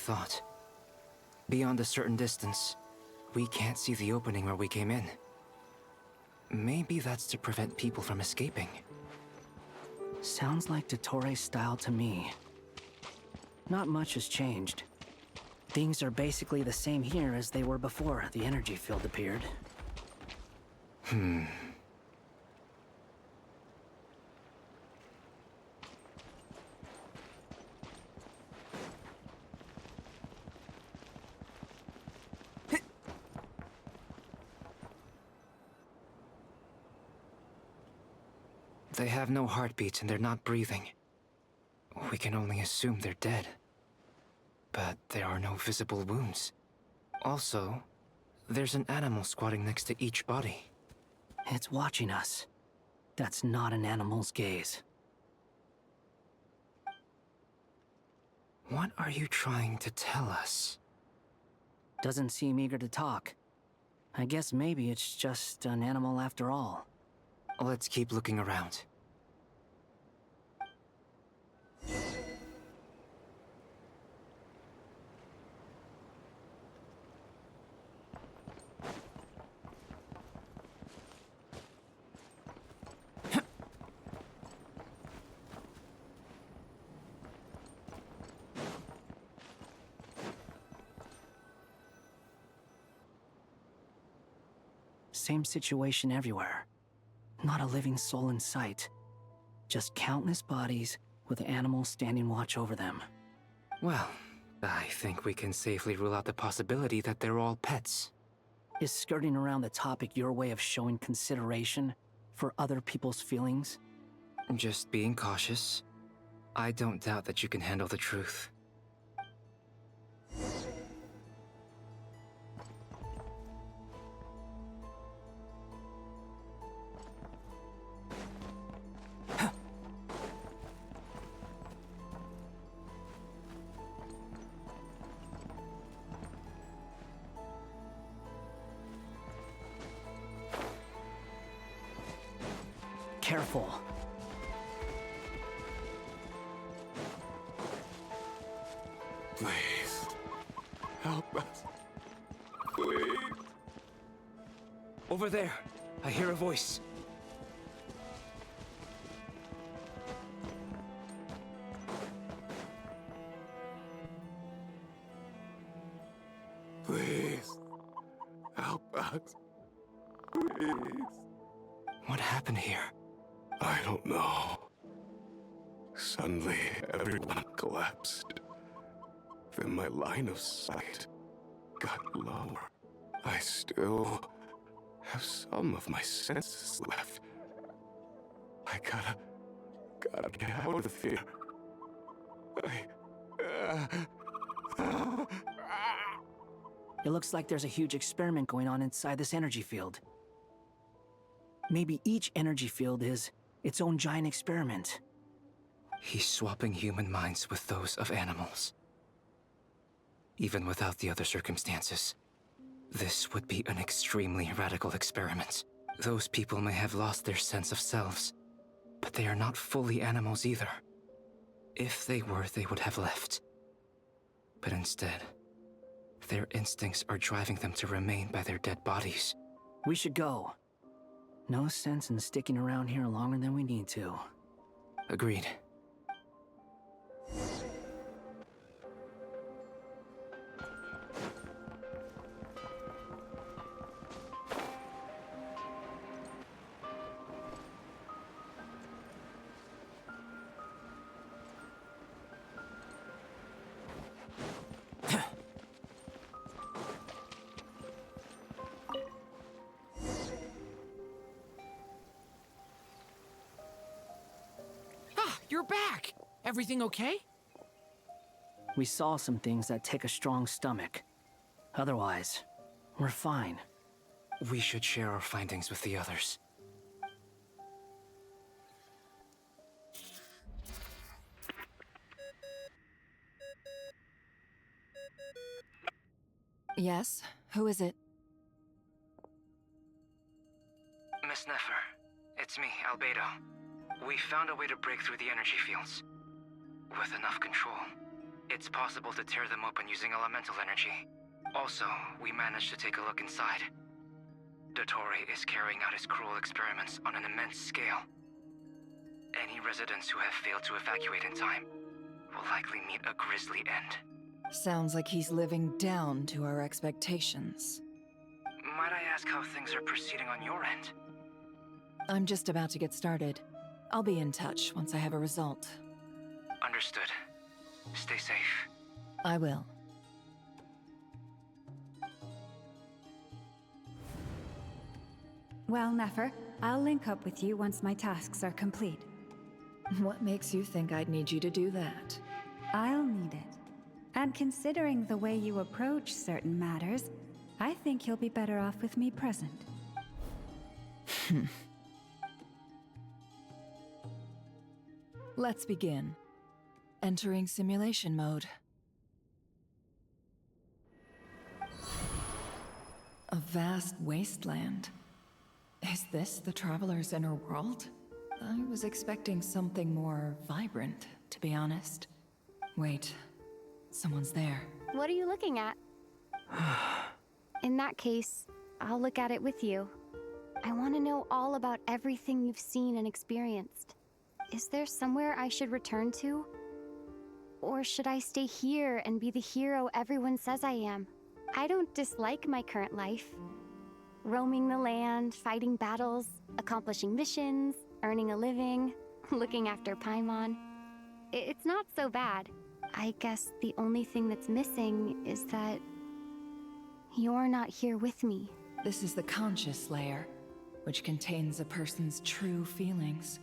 thought. Beyond a certain distance, we can't see the opening where we came in. Maybe that's to prevent people from escaping. Sounds like Dottore style to me. Not much has changed. Things are basically the same here as they were before the energy field appeared. They have no heartbeats and they're not breathing. We can only assume they're dead. But there are no visible wounds. Also, there's an animal squatting next to each body. It's watching us. That's not an animal's gaze. What are you trying to tell us? Doesn't seem eager to talk. I guess maybe it's just an animal after all. Let's keep looking around. Same situation everywhere. Not a living soul in sight. Just countless bodies with animals standing watch over them. Well, I think we can safely rule out the possibility that they're all pets. Is skirting around the topic your way of showing consideration for other people's feelings? Just being cautious. I don't doubt that you can handle the truth. Careful. Please, help us. Please. Over there, I hear a voice. Please, help us. Please. What happened here? I don't know. Suddenly, everyone collapsed. Then my line of sight got lower. I still have some of my senses left. I gotta get out of here. It looks like there's a huge experiment going on inside this energy field. Maybe each energy field is its own giant experiment. He's swapping human minds with those of animals. Even without the other circumstances, this would be an extremely radical experiment. Those people may have lost their sense of selves, but they are not fully animals either. If they were, they would have left. But instead, their instincts are driving them to remain by their dead bodies. We should go. No sense in sticking around here longer than we need to. Agreed. You're back! Everything okay? We saw some things that take a strong stomach. Otherwise, we're fine. We should share our findings with the others. Yes? Who is it? Miss Nefer, it's me, Albedo. We found a way to break through the energy fields. With enough control, It's possible to tear them open using elemental energy. Also, we managed to take a look inside. Dottore is carrying out his cruel experiments on an immense scale. Any residents who have failed to evacuate in time will likely meet a grisly end. Sounds like he's living down to our expectations. Might I ask how things are proceeding on your end? I'm just about to get started. I'll be in touch once I have a result. Understood. Stay safe. I will. Well, Nefer, I'll link up with you once my tasks are complete. What makes you think I'd need you to do that? I'll need it. And considering the way you approach certain matters, I think you'll be better off with me present. Let's begin. Entering simulation mode. A vast wasteland. Is this the Traveler's inner world? I was expecting something more vibrant, to be honest. Wait, someone's there. What are you looking at? In that case, I'll look at it with you. I want to know all about everything you've seen and experienced. Is there somewhere I should return to? Or should I stay here and be the hero everyone says I am? I don't dislike my current life. Roaming the land, fighting battles, accomplishing missions, earning a living, looking after Paimon. It's not so bad. I guess the only thing that's missing is that you're not here with me. This is the conscious layer, which contains a person's true feelings.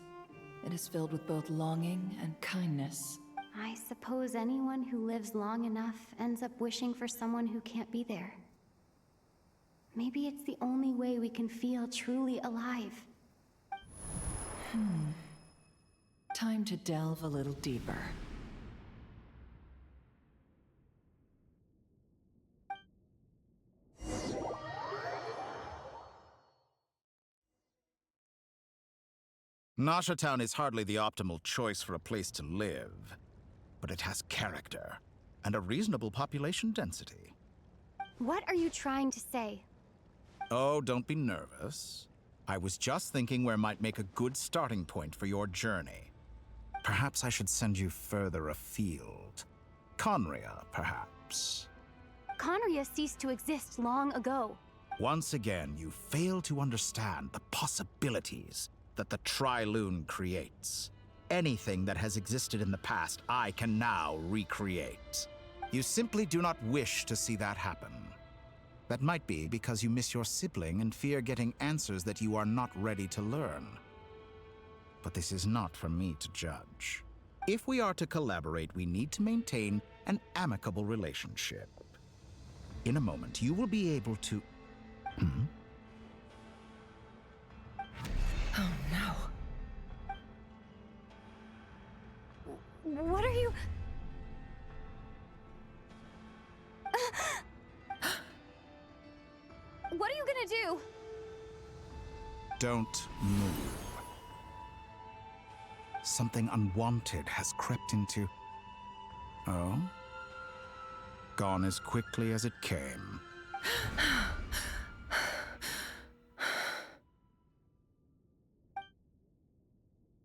It is filled with both longing and kindness. I suppose anyone who lives long enough ends up wishing for someone who can't be there. Maybe it's the only way we can feel truly alive. Time to delve a little deeper. Nasha Town is hardly the optimal choice for a place to live, but it has character and a reasonable population density. What are you trying to say? Oh, don't be nervous. I was just thinking where might make a good starting point for your journey. Perhaps I should send you further afield. Conria, perhaps. Conria ceased to exist long ago. Once again, you fail to understand the possibilities that the Tri-Lune creates. Anything that has existed in the past, I can now recreate. You simply do not wish to see that happen. That might be because you miss your sibling and fear getting answers that you are not ready to learn. But this is not for me to judge. If we are to collaborate, we need to maintain an amicable relationship. In a moment, you will be able to... Oh no. What are you... What are you gonna do? Don't move. Something unwanted has crept into... Oh? Gone as quickly as it came.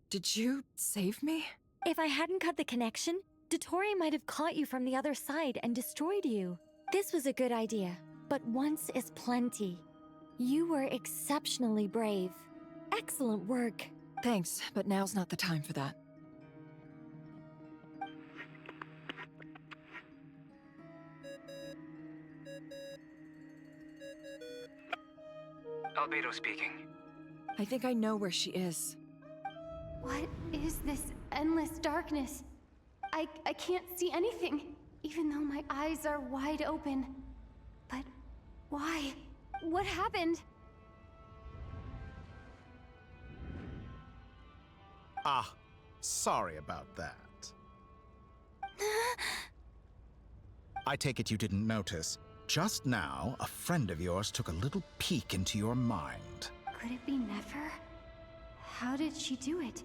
Did you save me? If I hadn't cut the connection, Dottore might have caught you from the other side and destroyed you. This was a good idea, but once is plenty. You were exceptionally brave. Excellent work. Thanks, but now's not the time for that. Albedo speaking. I think I know where she is. What is this endless darkness? I can't see anything, even though my eyes are wide open. But why? What happened? Ah, sorry about that. I take it you didn't notice. Just now, a friend of yours took a little peek into your mind. Could it be Nefer? How did she do it?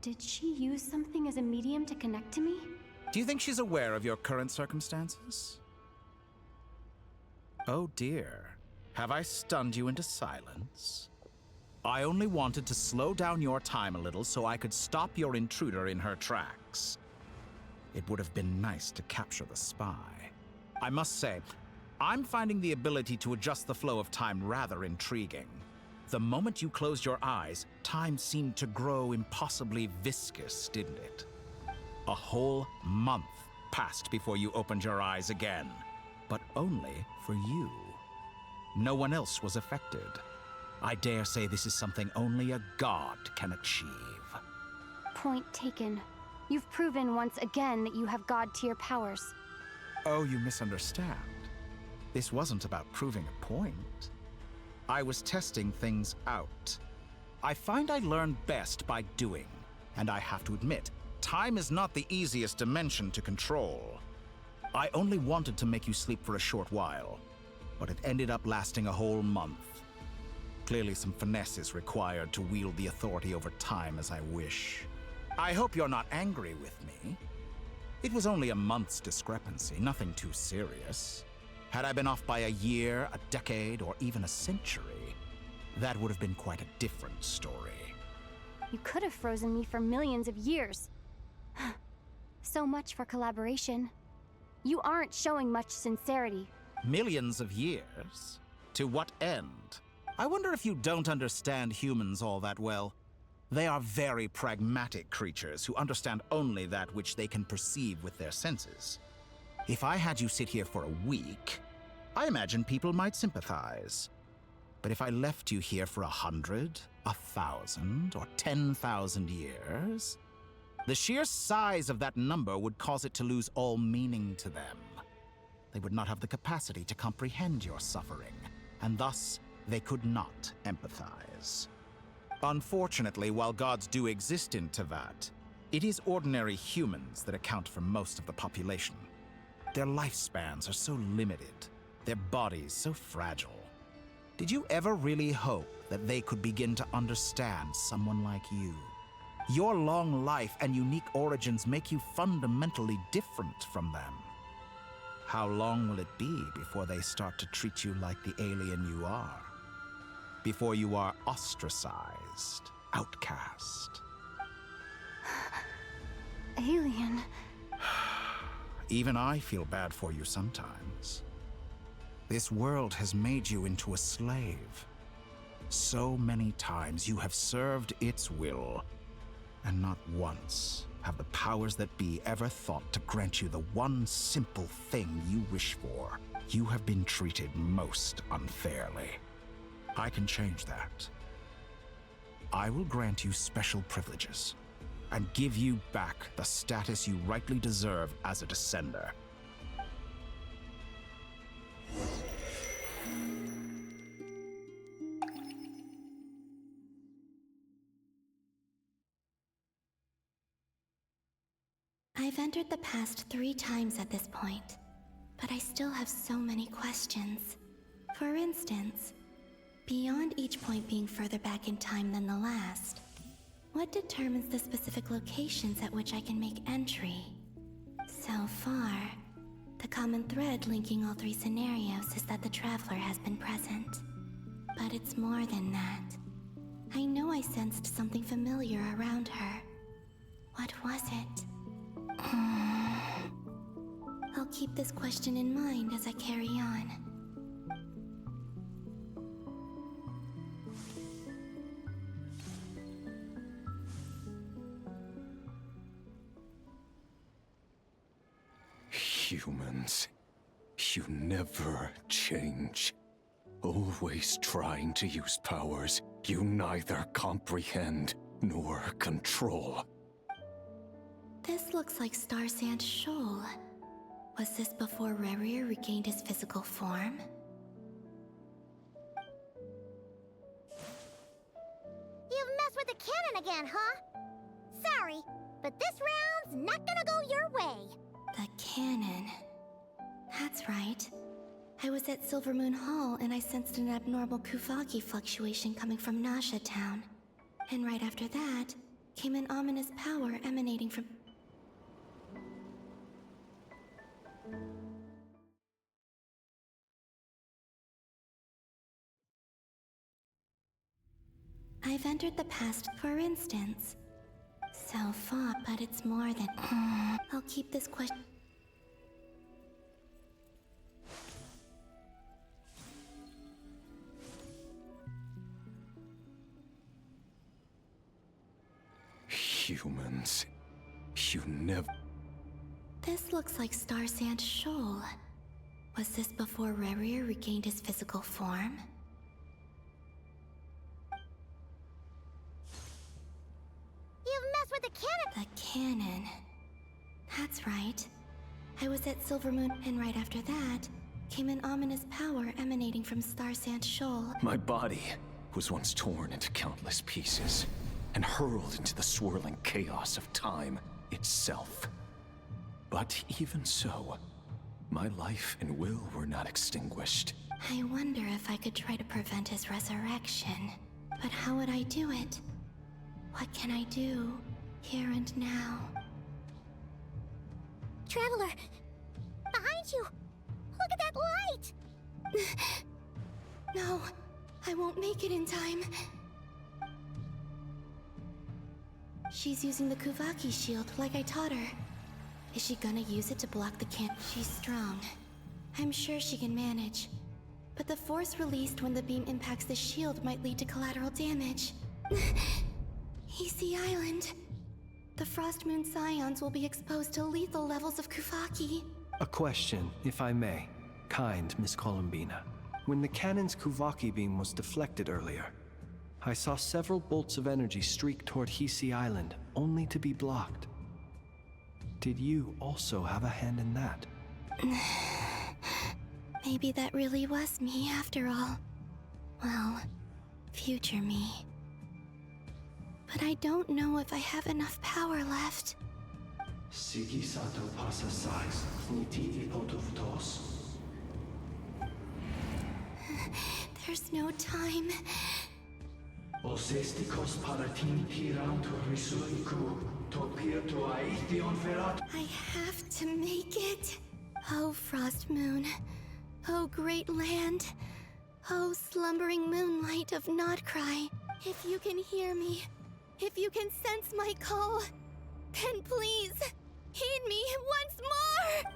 Did she use something as a medium to connect to me? Do you think she's aware of your current circumstances? Oh dear. Have I stunned you into silence? I only wanted to slow down your time a little so I could stop your intruder in her tracks. It would have been nice to capture the spy. I must say, I'm finding the ability to adjust the flow of time rather intriguing. The moment you closed your eyes, time seemed to grow impossibly viscous, didn't it? A whole month passed before you opened your eyes again, but only for you. No one else was affected. I dare say this is something only a god can achieve. Point taken. You've proven once again that you have god-tier powers. Oh, you misunderstand. This wasn't about proving a point. I was testing things out. I find I learn best by doing, and I have to admit, time is not the easiest dimension to control. I only wanted to make you sleep for a short while, but it ended up lasting a whole month. Clearly some finesse is required to wield the authority over time as I wish. I hope you're not angry with me. It was only a month's discrepancy, nothing too serious. Had I been off by a year, a decade, or even a century, that would have been quite a different story. You could have frozen me for millions of years. So much for collaboration. You aren't showing much sincerity. Millions of years? To what end? I wonder if you don't understand humans all that well. They are very pragmatic creatures who understand only that which they can perceive with their senses. If I had you sit here for a week, I imagine people might sympathize. But if I left you here for 100, 1,000, or 10,000 years, the sheer size of that number would cause it to lose all meaning to them. They would not have the capacity to comprehend your suffering, and thus they could not empathize. Unfortunately, while gods do exist in Teyvat, it is ordinary humans that account for most of the population. Their lifespans are so limited, their bodies so fragile. Did you ever really hope that they could begin to understand someone like you? Your long life and unique origins make you fundamentally different from them. How long will it be before they start to treat you like the alien you are? Before you are ostracized, outcast? Alien. Even I feel bad for you sometimes. This world has made you into a slave. So many times you have served its will, and not once have the powers that be ever thought to grant you the one simple thing you wish for. You have been treated most unfairly. I can change that. I will grant you special privileges and give you back the status you rightly deserve as a descender. I've entered the past 3 times at this point, but I still have so many questions. For instance, beyond each point being further back in time than the last, what determines the specific locations at which I can make entry? So far, the common thread linking all 3 scenarios is that the Traveler has been present. But it's more than that. I know I sensed something familiar around her. What was it? I'll keep this question in mind as I carry on. Humans, you never change. Always trying to use powers you neither comprehend nor control. This looks like Star Sand Shoal. Was this before Rerir regained his physical form? You've messed with the cannon again, huh? Sorry, but this round's not gonna go your way. The cannon. That's right. I was at Silvermoon Hall and I sensed an abnormal Kuvagi fluctuation coming from Nasha Town. And right after that, came an ominous power emanating from... I've entered the past, for instance. So far, but it's more than... I'll keep this question... Humans. You never... This looks like Star Sand Shoal. Was this before Rerir regained his physical form? You've messed with the cannon! The cannon. That's right. I was at Silvermoon, and right after that, came an ominous power emanating from Star Sand Shoal. My body was once torn into countless pieces and hurled into the swirling chaos of time itself. But even so, my life and will were not extinguished. I wonder if I could try to prevent his resurrection. But how would I do it? What can I do, here and now? Traveler! Behind you! Look at that light! No, I won't make it in time. She's using the Kuvaki shield like I taught her. Is she gonna use it to block the cannon? She's strong. I'm sure she can manage. But the force released when the beam impacts the shield might lead to collateral damage. Easy Island. The Frost Moon Scions will be exposed to lethal levels of Kuvaki. A question, if I may. Kind Miss Columbina. When the cannon's Kuvaki beam was deflected earlier, I saw several bolts of energy streak toward Hisi Island, only to be blocked. Did you also have a hand in that? Maybe that really was me after all. Well, future me. But I don't know if I have enough power left. There's no time. I have to make it. Oh, Frost Moon. Oh, great land. Oh, slumbering moonlight of Nodcry. If you can hear me, if you can sense my call, then please, heed me once more!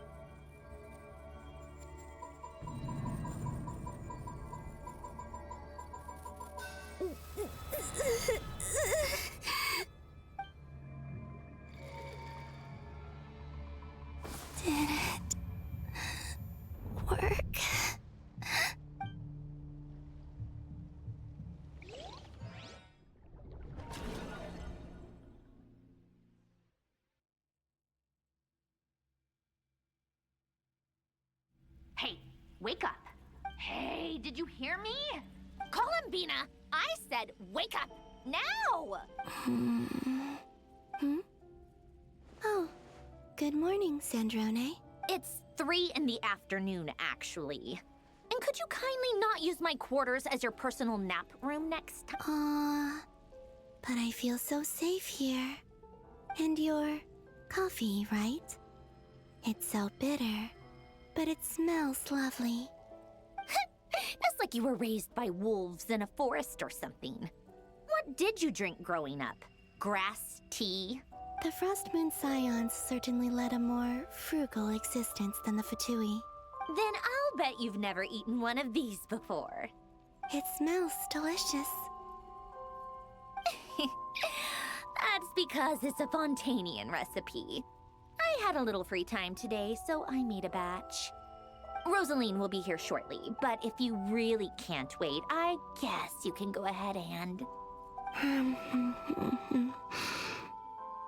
Did it work? Hey, wake up. Hey, did you hear me? Columbina, I said wake up now! Oh, good morning, Sandrone. It's 3 in the afternoon, actually. And could you kindly not use my quarters as your personal nap room next time? Aw, but I feel so safe here. And your coffee, right? It's so bitter, but it smells lovely. It's like you were raised by wolves in a forest or something. What did you drink growing up? Grass tea? The Frost Moon Scions certainly led a more frugal existence than the Fatui. Then I'll bet you've never eaten one of these before. It smells delicious. That's because it's a Fontanian recipe. I had a little free time today, so I made a batch. Rosaline will be here shortly, but if you really can't wait, I guess you can go ahead and...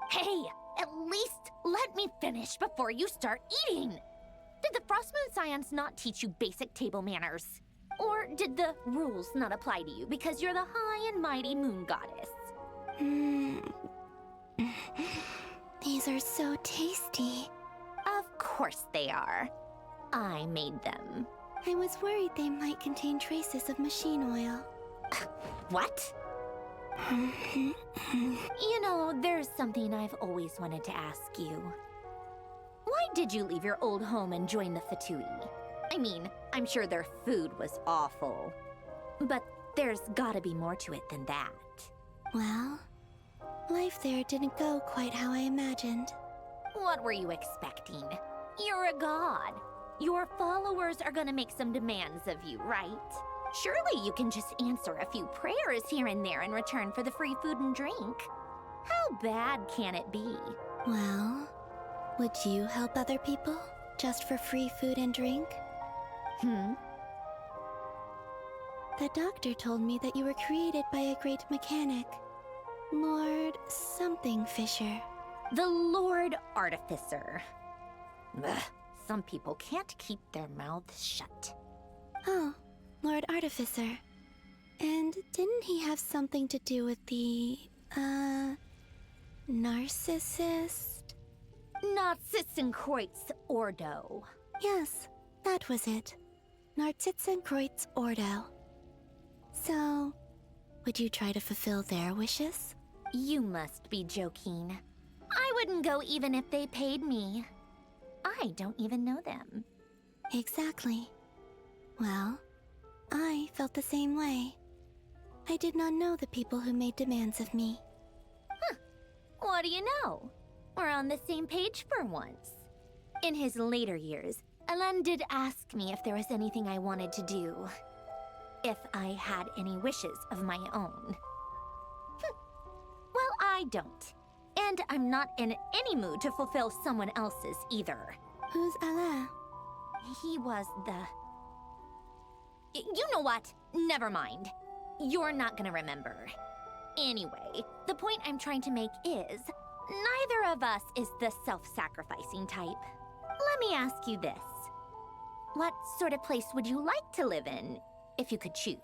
Hey, at least let me finish before you start eating! Did the Frost Moon Scions not teach you basic table manners? Or did the rules not apply to you because you're the high and mighty moon goddess? These are so tasty. Of course they are. I made them. I was worried they might contain traces of machine oil. What? You know, there's something I've always wanted to ask you. Why did you leave your old home and join the Fatui? I mean, I'm sure their food was awful. But there's gotta be more to it than that. Well, life there didn't go quite how I imagined. What were you expecting? You're a god. Your followers are gonna make some demands of you, right? Surely you can just answer a few prayers here and there in return for the free food and drink. How bad can it be? Well, would you help other people just for free food and drink? The doctor told me that you were created by a great mechanic, Lord something Fisher. The Lord Artificer. Ugh, some people can't keep their mouths shut. Oh, Lord Artificer. And didn't he have something to do with the, narcissist? Narcissenkreuz Ordo. Yes, that was it. Narcissenkreuz Ordo. So, would you try to fulfill their wishes? You must be joking. I wouldn't go even if they paid me. I don't even know them. Exactly. Well, I felt the same way. I did not know the people who made demands of me. Huh. What do you know? We're on the same page for once. In his later years, Alan did ask me if there was anything I wanted to do. If I had any wishes of my own. Well, I don't. And I'm not in any mood to fulfill someone else's either. Who's Alain? He was the... You know what? Never mind. You're not gonna remember. Anyway, the point I'm trying to make is, neither of us is the self-sacrificing type. Let me ask you this. What sort of place would you like to live in, if you could choose?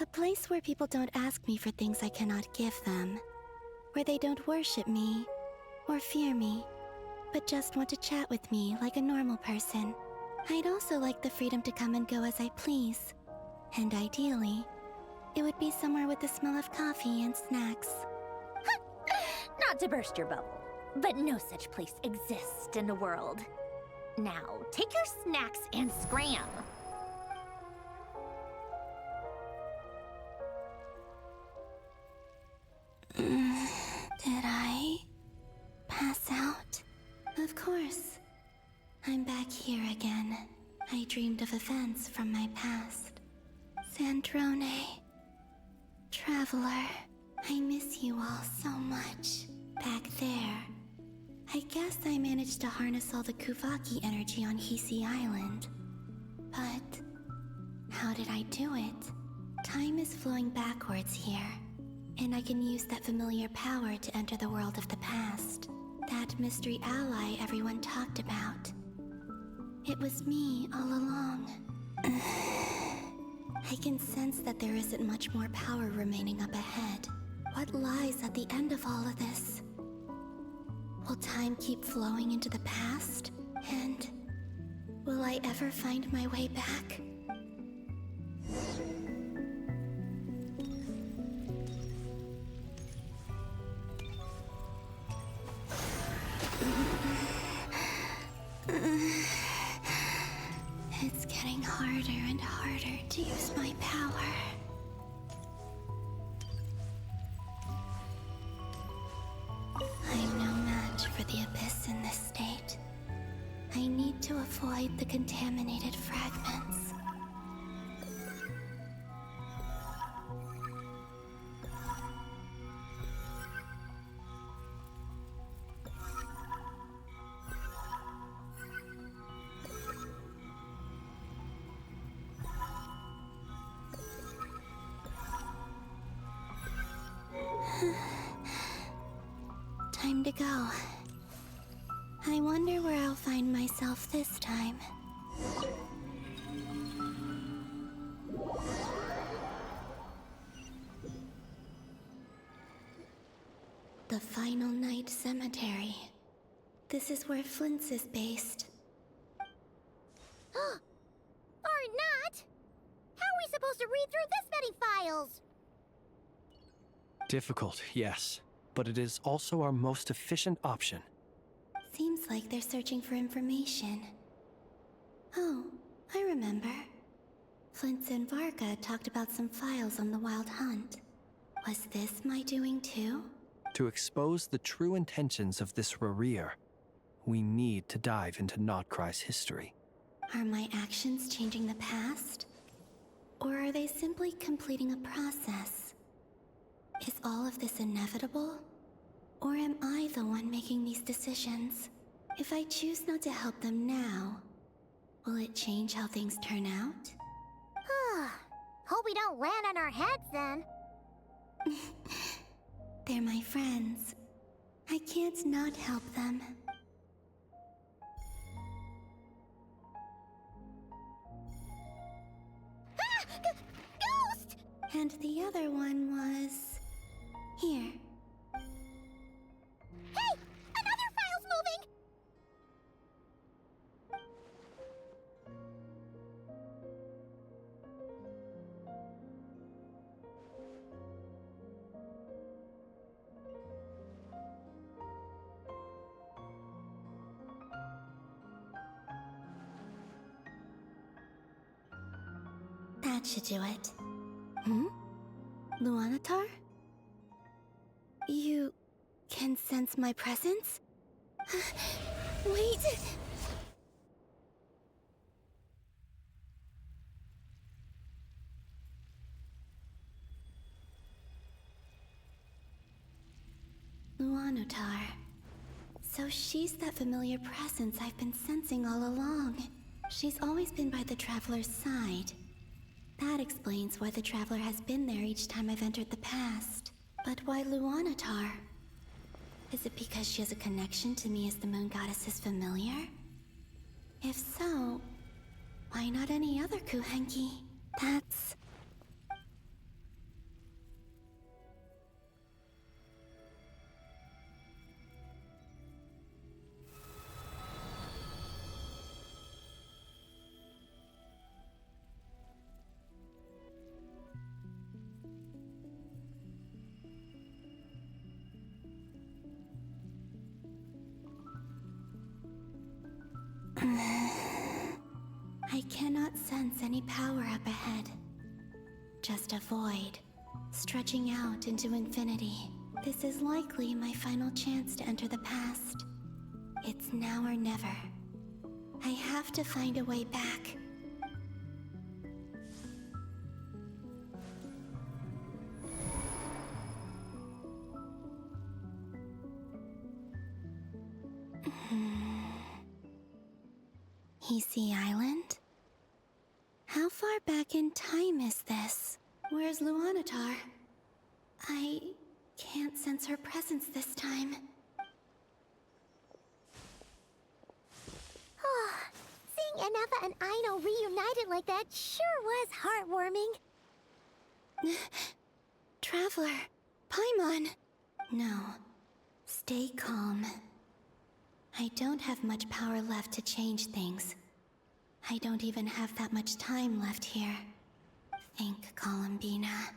A place where people don't ask me for things I cannot give them. Where they don't worship me, or fear me, but just want to chat with me like a normal person. I'd also like the freedom to come and go as I please. And ideally, it would be somewhere with the smell of coffee and snacks. Not to burst your bubble, but no such place exists in the world. Now, take your snacks and scram. Did I pass out? Of course. I'm back here again. I dreamed of events from my past. Sandrone. Traveler. I miss you all so much. Back there. I guess I managed to harness all the Kuvaki energy on Hisi Island. But how did I do it? Time is flowing backwards here. And I can use that familiar power to enter the world of the past. That mystery ally everyone talked about. It was me all along. I can sense that there isn't much more power remaining up ahead. What lies at the end of all of this? Will time keep flowing into the past? And will I ever find my way back? It's getting harder and harder to use my power. I'm no match for the Abyss in this state. I need to avoid the contaminated fragments. Time to go. I wonder where I'll find myself this time. The Final Night Cemetery. This is where Flint's is based. Or not! How are we supposed to read through this many files? Difficult, yes. but it is also our most efficient option. Seems like they're searching for information. Oh, I remember. Flintz and Varga talked about some files on the Wild Hunt. Was this my doing too? To expose the true intentions of this Rerir, we need to dive into Notcry's history. Are my actions changing the past? Or are they simply completing a process? Is all of this inevitable? Or am I the one making these decisions? If I choose not to help them now, will it change how things turn out? Hope we don't land on our heads then. They're my friends. I can't not help them. Ghost! And the other one was... here. Hey! Another file's moving! That should do it. Luanatar? You can sense my presence? Wait! Luanatar. So she's that familiar presence I've been sensing all along. She's always been by the Traveler's side. That explains why the Traveler has been there each time I've entered the past. But why Luanatar? Is it because she has a connection to me as the Moon Goddess's familiar? If so, why not any other Kuhenki? That's... I cannot sense any power up ahead. Just a void, stretching out into infinity. This is likely my final chance to enter the past. It's now or never. I have to find a way back. Easy Island? How far back in time is this? Where's Luanatar? I can't sense her presence this time. Seeing Enefa and Aino reunited like that sure was heartwarming. Traveler, Paimon. No, stay calm. I don't have much power left to change things. I don't even have that much time left here. Think, Columbina.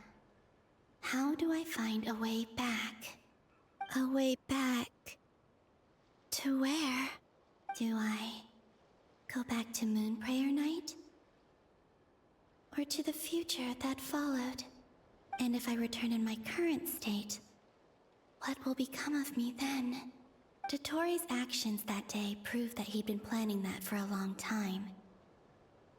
How do I find a way back? A way back... to where? Do I go back to Moon Prayer Night? Or to the future that followed? And if I return in my current state, what will become of me then? Dotori's actions that day proved that he'd been planning that for a long time.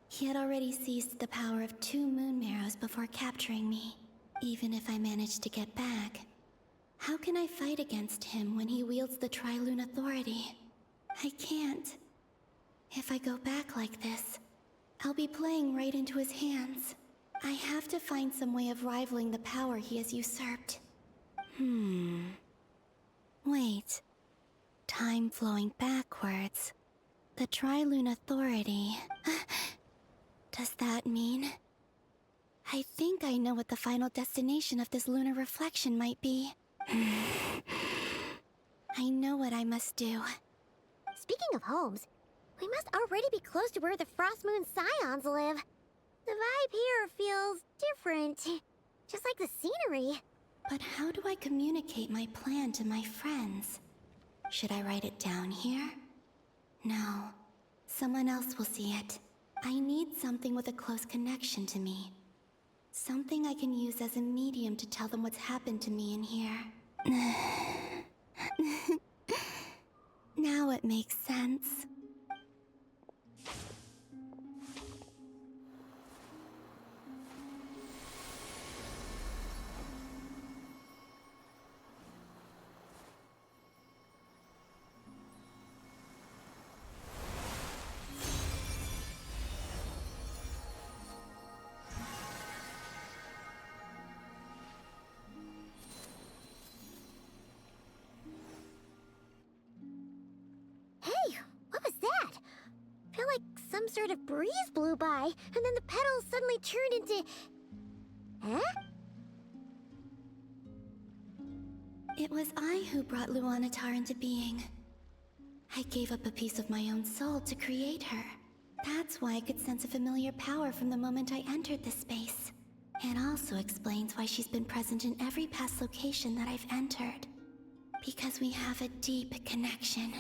He had already seized the power of 2 Moon Marrows before capturing me. Even if I managed to get back, how can I fight against him when he wields the Tri-Lune Authority? I can't. If I go back like this, I'll be playing right into his hands. I have to find some way of rivaling the power he has usurped. Wait. Time flowing backwards. The Tri-Lune Authority. Does that mean... I think I know what the final destination of this lunar reflection might be. I know what I must do. Speaking of homes, we must already be close to where the Frost Moon Scions live. The vibe here feels different. Just like the scenery. But how do I communicate my plan to my friends? Should I write it down here? No. Someone else will see it. I need something with a close connection to me. Something I can use as a medium to tell them what's happened to me in here. Now it makes sense. Hey, what was that? I feel like some sort of breeze blew by, and then the petals suddenly turned into... Huh? It was I who brought Luanatar into being. I gave up a piece of my own soul to create her. That's why I could sense a familiar power from the moment I entered this space. It also explains why she's been present in every past location that I've entered. Because we have a deep connection.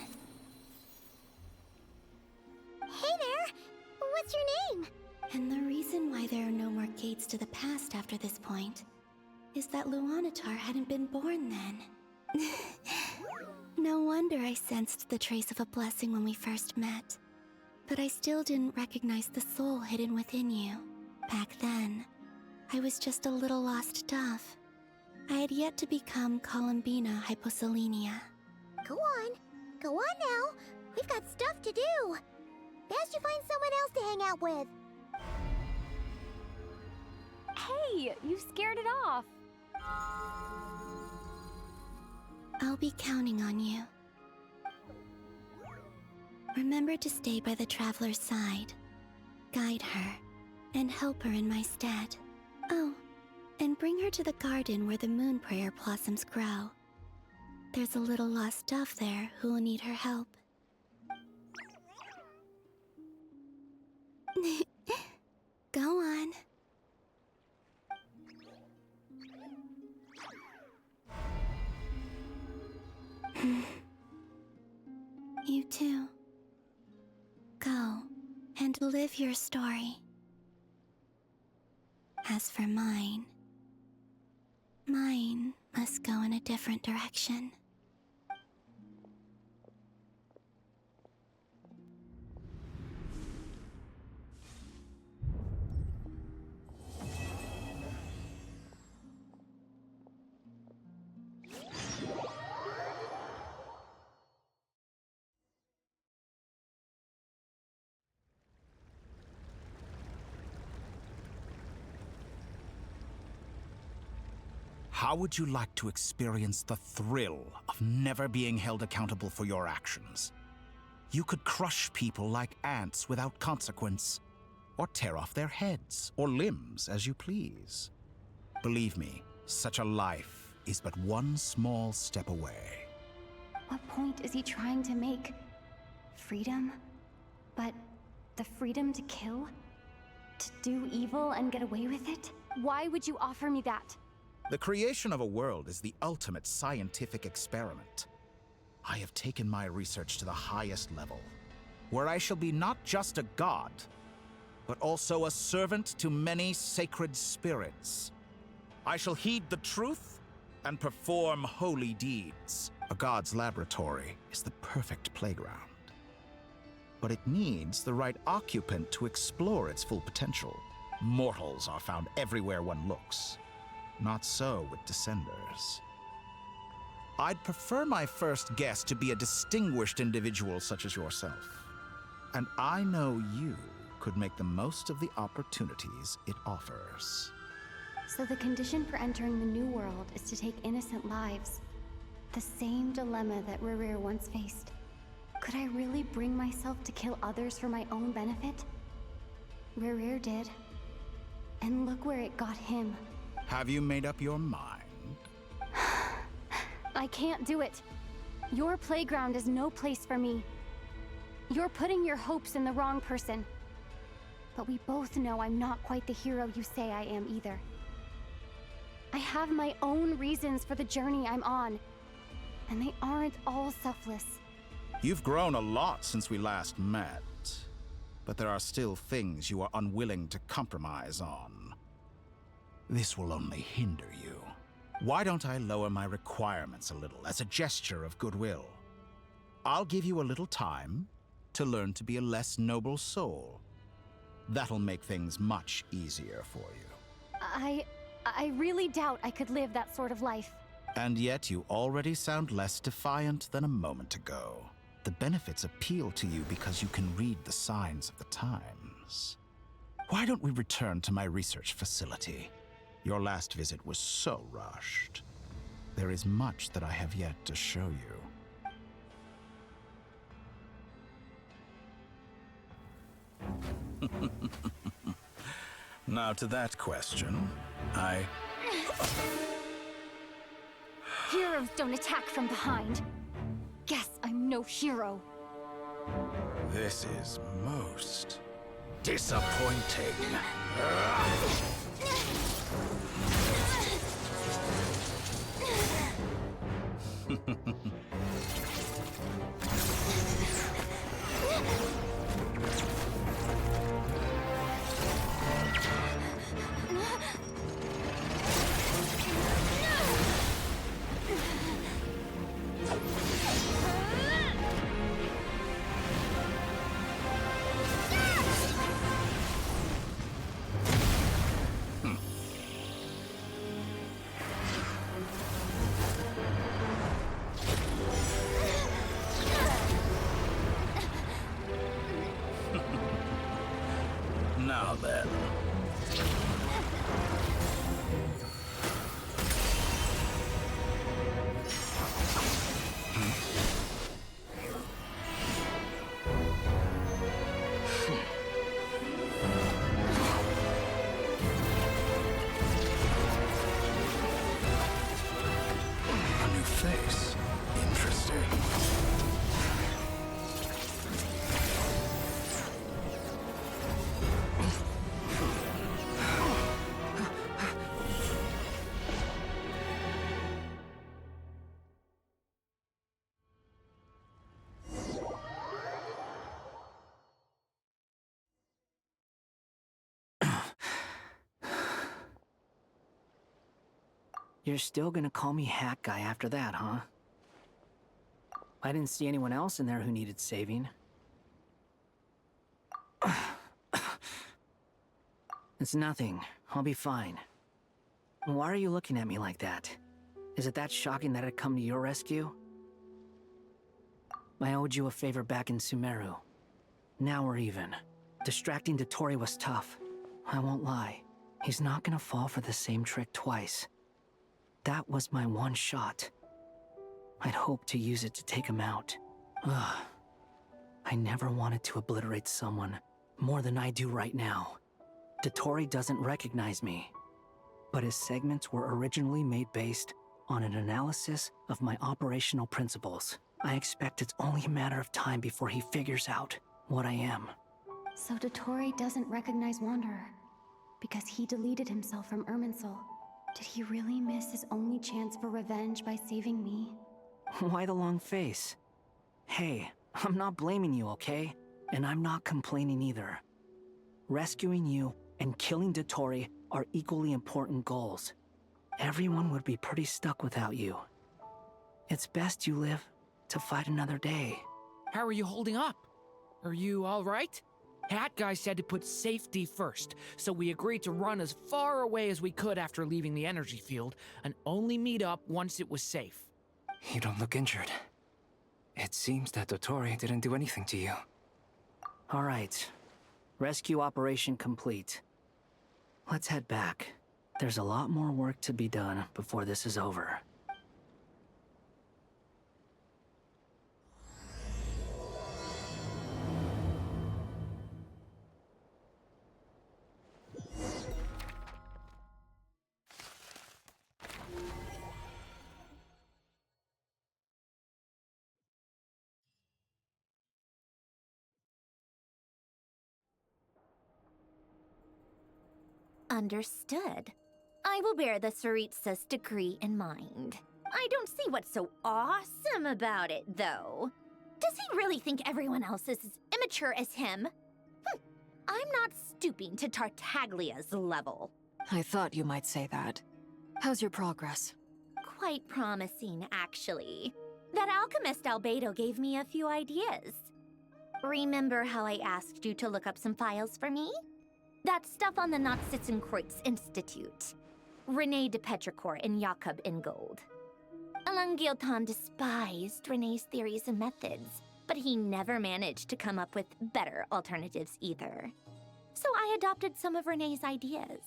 Hey there! What's your name? And the reason why there are no more gates to the past after this point is that Luanatar hadn't been born then. No wonder I sensed the trace of a blessing when we first met. But I still didn't recognize the soul hidden within you. Back then, I was just a little lost dove. I had yet to become Columbina Hyposelenia. Go on now. We've got stuff to do. Best you find someone else to hang out with. Hey, you scared it off. I'll be counting on you. Remember to stay by the traveler's side, guide her, and help her in my stead. Oh, and bring her to the garden where the moon prayer blossoms grow. There's a little lost dove there who will need her help. Go on. You too. Go and live your story. As for mine must go in a different direction. How would you like to experience the thrill of never being held accountable for your actions? You could crush people like ants without consequence, or tear off their heads or limbs as you please. Believe me, such a life is but one small step away. What point is he trying to make? Freedom? But the freedom to kill? To do evil and get away with it? Why would you offer me that? The creation of a world is the ultimate scientific experiment. I have taken my research to the highest level, where I shall be not just a god, but also a servant to many sacred spirits. I shall heed the truth and perform holy deeds. A god's laboratory is the perfect playground. But it needs the right occupant to explore its full potential. Mortals are found everywhere one looks. Not so with Descenders. I'd prefer my first guest to be a distinguished individual such as yourself. And I know you could make the most of the opportunities it offers. So the condition for entering the New World is to take innocent lives. The same dilemma that Rerir once faced. Could I really bring myself to kill others for my own benefit? Rerir did. And look where it got him. Have you made up your mind? I can't do it. Your playground is no place for me. You're putting your hopes in the wrong person. But we both know I'm not quite the hero you say I am either. I have my own reasons for the journey I'm on, and they aren't all selfless. You've grown a lot since we last met, but there are still things you are unwilling to compromise on. This will only hinder you. Why don't I lower my requirements a little as a gesture of goodwill? I'll give you a little time to learn to be a less noble soul. That'll make things much easier for you. I really doubt I could live that sort of life. And yet you already sound less defiant than a moment ago. The benefits appeal to you because you can read the signs of the times. Why don't we return to my research facility? Your last visit was so rushed. There is much that I have yet to show you. Now to that question, Heroes don't attack from behind. Guess I'm no hero. This is most disappointing. Now then. A new face. Interesting. You're still gonna call me Hat Guy after that, huh? I didn't see anyone else in there who needed saving. It's nothing. I'll be fine. Why are you looking at me like that? Is it that shocking that I'd come to your rescue? I owed you a favor back in Sumeru. Now we're even. Distracting Dotori was tough. I won't lie. He's not gonna fall for the same trick twice. That was my one shot. I'd hoped to use it to take him out. Ugh. I never wanted to obliterate someone more than I do right now. Dotori doesn't recognize me, but his segments were originally made based on an analysis of my operational principles. I expect it's only a matter of time before he figures out what I am. So Dotori doesn't recognize Wanderer because he deleted himself from Irminsul. Did he really miss his only chance for revenge by saving me? Why the long face? Hey, I'm not blaming you, okay? And I'm not complaining either. Rescuing you and killing Dotori are equally important goals. Everyone would be pretty stuck without you. It's best you live to fight another day. How are you holding up? Are you all right? Hat Guy said to put safety first, so we agreed to run as far away as we could after leaving the energy field, and only meet up once it was safe. You don't look injured. It seems that Dotori didn't do anything to you. All right. Rescue operation complete. Let's head back. There's a lot more work to be done before this is over. Understood. I will bear the Tsaritsa's decree in mind. I don't see what's so awesome about it, though. Does he really think everyone else is as immature as him? I'm not stooping to Tartaglia's level. I thought you might say that. How's your progress? Quite promising, actually. That alchemist Albedo gave me a few ideas. Remember how I asked you to look up some files for me? That stuff on the Nachtschitzenkreuz Institute. René de Petrichor and Jakob Ingold. Alain Guillotin despised René's theories and methods, but he never managed to come up with better alternatives either. So I adopted some of René's ideas.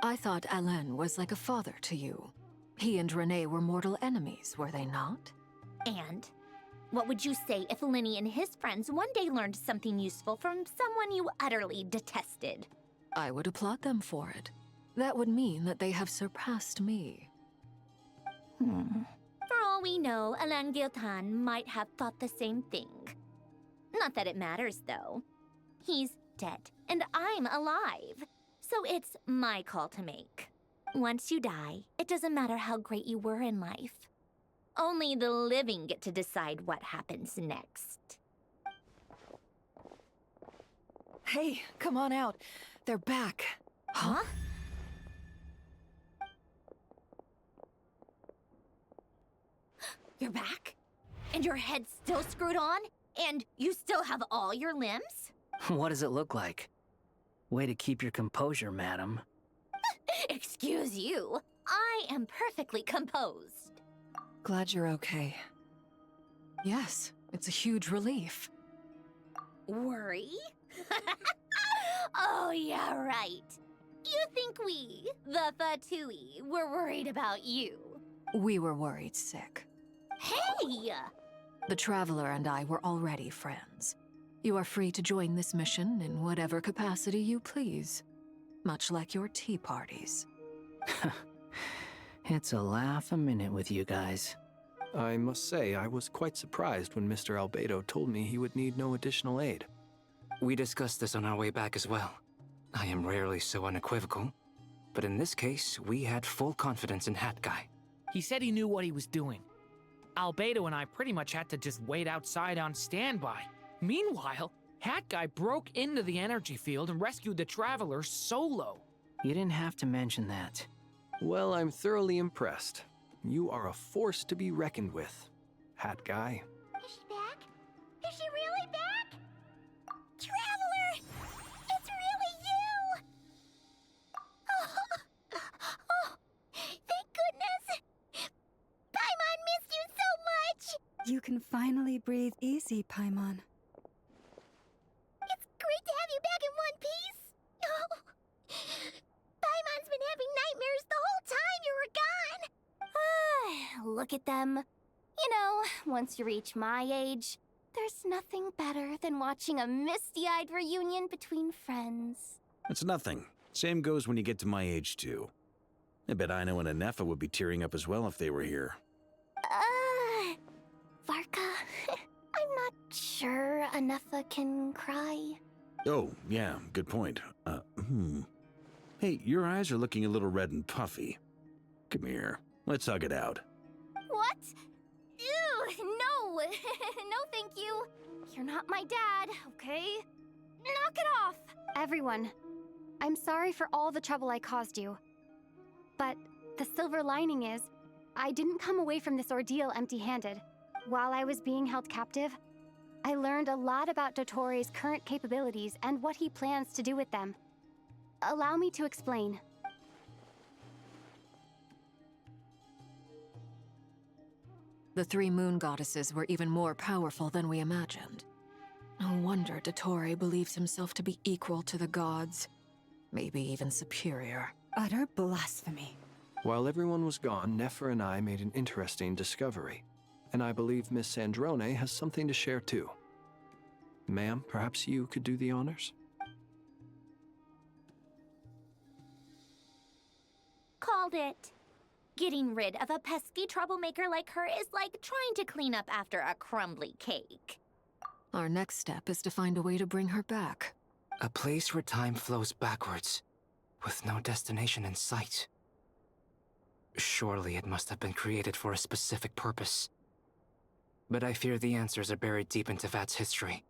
I thought Alain was like a father to you. He and René were mortal enemies, were they not? And what would you say if Linny and his friends one day learned something useful from someone you utterly detested? I would applaud them for it. That would mean that they have surpassed me. For all we know, Alain Guillotin might have thought the same thing. Not that it matters, though. He's dead, and I'm alive. So it's my call to make. Once you die, it doesn't matter how great you were in life. Only the living get to decide what happens next. Hey, come on out. They're back. Huh? You're back? And your head's still screwed on? And you still have all your limbs? What does it look like? Way to keep your composure, madam. Excuse you. I am perfectly composed. Glad you're okay. Yes, it's a huge relief. Worry? Oh, yeah, right. You think we, the Fatui, were worried about you? We were worried sick. Hey! The Traveler and I were already friends. You are free to join this mission in whatever capacity you please. Much like your tea parties. It's a laugh a minute with you guys. I must say, I was quite surprised when Mr. Albedo told me he would need no additional aid. We discussed this on our way back as well. I am rarely so unequivocal, but in this case, we had full confidence in Hat Guy. He said he knew what he was doing. Albedo and I pretty much had to just wait outside on standby. Meanwhile, Hat Guy broke into the energy field and rescued the Traveler solo. You didn't have to mention that. Well, I'm thoroughly impressed. You are a force to be reckoned with, Hat Guy. Is she back? Is she really back? Traveler! It's really you! Oh, thank goodness! Paimon missed you so much! You can finally breathe easy, Paimon. It's great to have you back in one piece! Oh, Paimon's been having nightmares the whole time you were gone! Look at them. You know, once you reach my age, there's nothing better than watching a misty-eyed reunion between friends. It's nothing. Same goes when you get to my age, too. I bet Aino and Anefa would be tearing up as well if they were here. Varka, I'm not sure Anefa can cry. Oh, yeah, good point. Hey, your eyes are looking a little red and puffy. Come here, let's hug it out. What? Ew, no! No, thank you. You're not my dad, okay? Knock it off! Everyone, I'm sorry for all the trouble I caused you. But the silver lining is, I didn't come away from this ordeal empty-handed. While I was being held captive, I learned a lot about Dottoro's current capabilities and what he plans to do with them. Allow me to explain. The three moon goddesses were even more powerful than we imagined. No wonder Dottore believes himself to be equal to the gods. Maybe even superior. Utter blasphemy. While everyone was gone, Nefer and I made an interesting discovery. And I believe Miss Sandrone has something to share too. Ma'am, perhaps you could do the honors? Called it. Getting rid of a pesky troublemaker like her is like trying to clean up after a crumbly cake. Our next step is to find a way to bring her back. A place where time flows backwards, with no destination in sight. Surely it must have been created for a specific purpose. But I fear the answers are buried deep into Vat's history,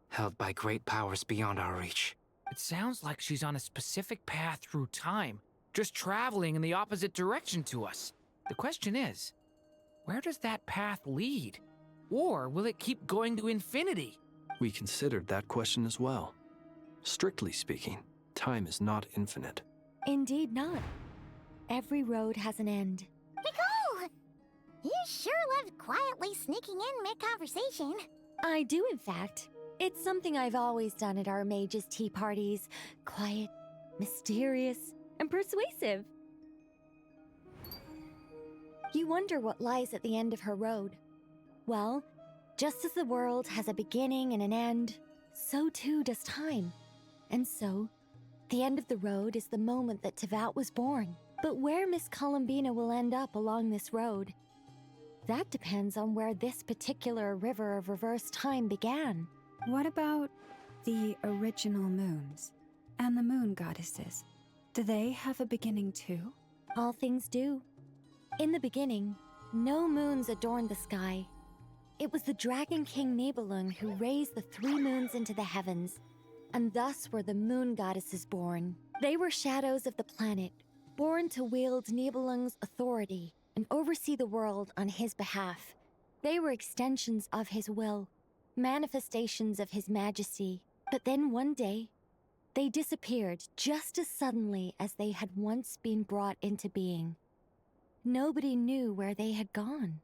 held by great powers beyond our reach. It sounds like she's on a specific path through time, just traveling in the opposite direction to us. The question is, where does that path lead? Or will it keep going to infinity? We considered that question as well. Strictly speaking, time is not infinite. Indeed not. Every road has an end. Nicole! You sure loved quietly sneaking in mid-conversation. I do, in fact. It's something I've always done at our mages' tea parties. Quiet, mysterious, and persuasive. You wonder what lies at the end of her road. Well, just as the world has a beginning and an end, so too does time. And so, the end of the road is the moment that Teyvat was born. But where Miss Columbina will end up along this road, that depends on where this particular river of reverse time began. What about the original moons and the moon goddesses? Do they have a beginning too? All things do. In the beginning, no moons adorned the sky. It was the Dragon King Nibelung who raised the 3 moons into the heavens, and thus were the moon goddesses born. They were shadows of the planet, born to wield Nibelung's authority and oversee the world on his behalf. They were extensions of his will, manifestations of his majesty. But then one day, they disappeared just as suddenly as they had once been brought into being. Nobody knew where they had gone.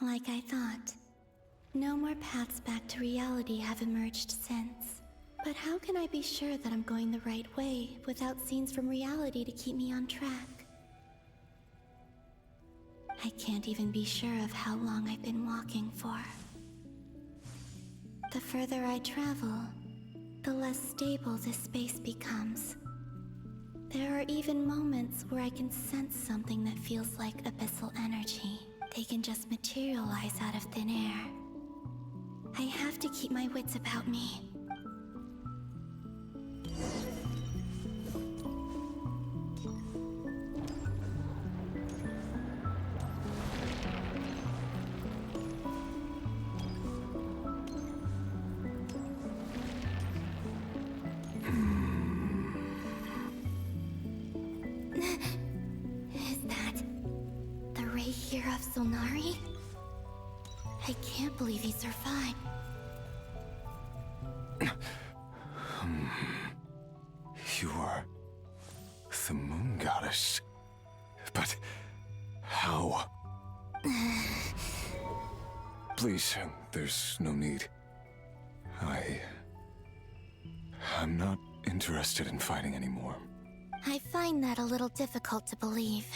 Like I thought. No more paths back to reality have emerged since. But how can I be sure that I'm going the right way without scenes from reality to keep me on track? I can't even be sure of how long I've been walking for. The further I travel, the less stable this space becomes. There are even moments where I can sense something that feels like abyssal energy. They can just materialize out of thin air. I have to keep my wits about me. Is that the ray here of Solnari? I can't believe he survived. You are the moon goddess. But how? Please, there's no need. I'm not interested in fighting anymore. I find that a little difficult to believe.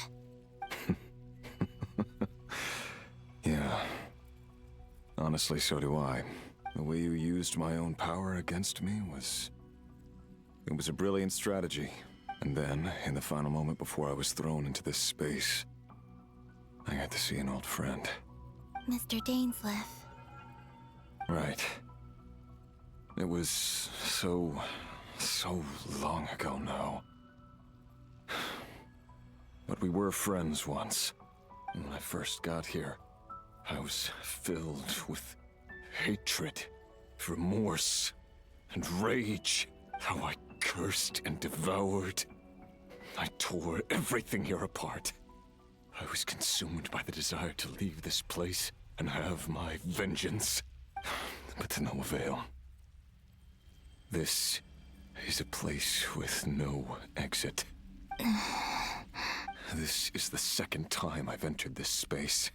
Yeah. Honestly, so do I. The way you used my own power against me was... It was a brilliant strategy. And then, in the final moment before I was thrown into this space, I got to see an old friend. Mr. Dainsleif. Right. It was so long ago now. But we were friends once. And when I first got here, I was filled with hatred, remorse, and rage. How I cursed and devoured. I tore everything here apart. I was consumed by the desire to leave this place and have my vengeance. But to no avail. This is a place with no exit. This is the second time I've entered this space.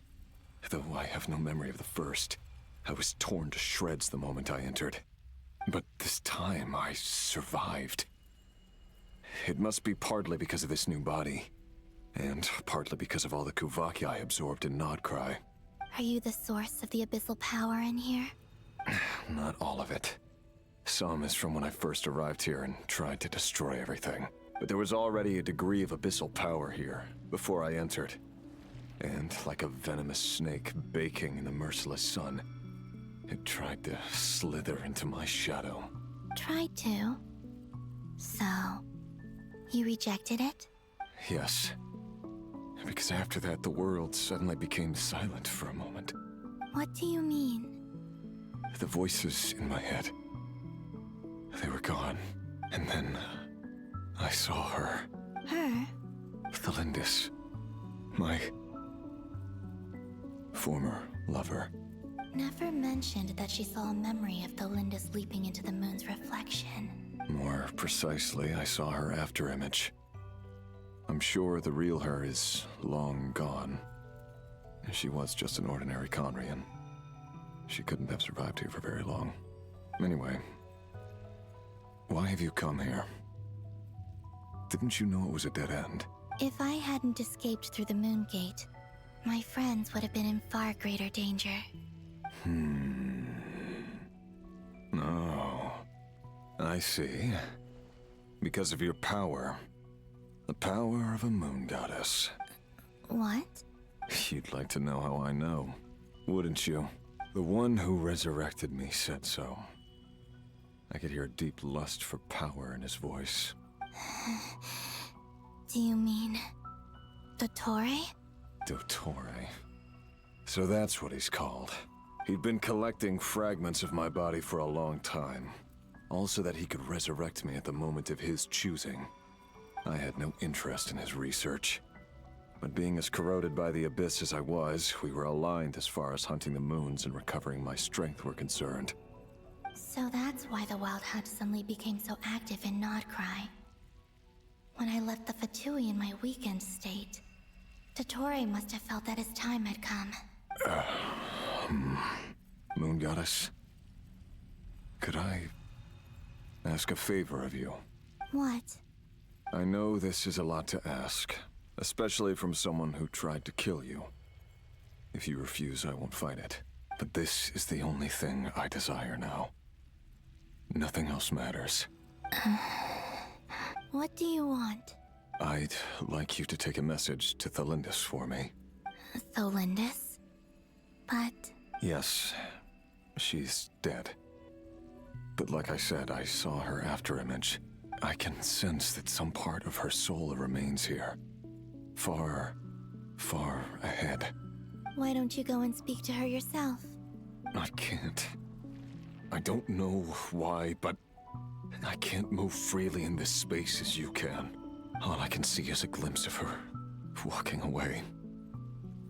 Though I have no memory of the first. I was torn to shreds the moment I entered. But this time I survived. It must be partly because of this new body. And partly because of all the Kuvaki I absorbed in Nodcry. Are you the source of the abyssal power in here? Not all of it. Some is from when I first arrived here and tried to destroy everything. But there was already a degree of abyssal power here, before I entered. And like a venomous snake baking in the merciless sun, it tried to slither into my shadow. Tried to? So, you rejected it? Yes. Because after that, the world suddenly became silent for a moment. What do you mean? The voices in my head, they were gone. And then I saw her. Her? Thalindis. My former lover. Never mentioned that she saw a memory of Thalindis leaping into the moon's reflection. More precisely, I saw her afterimage. I'm sure the real her is long gone. She was just an ordinary Conrian. She couldn't have survived here for very long. Anyway, why have you come here? Didn't you know it was a dead end? If I hadn't escaped through the moon gate, my friends would have been in far greater danger. Oh, I see. Because of your power. The power of a moon goddess. What? You'd like to know how I know, wouldn't you? The one who resurrected me said so. I could hear a deep lust for power in his voice. Do you mean... Dottore? Dottore. So that's what he's called. He'd been collecting fragments of my body for a long time. Also that he could resurrect me at the moment of his choosing. I had no interest in his research. But being as corroded by the abyss as I was, we were aligned as far as hunting the moons and recovering my strength were concerned. So that's why the Wild Hunt suddenly became so active in Nodcry. When I left the Fatui in my weakened state, Dottore must have felt that his time had come. Moon Goddess, could I ask a favor of you? What? I know this is a lot to ask, especially from someone who tried to kill you. If you refuse, I won't fight it. But this is the only thing I desire now. Nothing else matters. What do you want? I'd like you to take a message to Thalindis for me. Thalindis? But... Yes, she's dead. But like I said, I saw her afterimage. I can sense that some part of her soul remains here. Far, far ahead. Why don't you go and speak to her yourself? I can't. I don't know why, but I can't move freely in this space as you can. All I can see is a glimpse of her, walking away.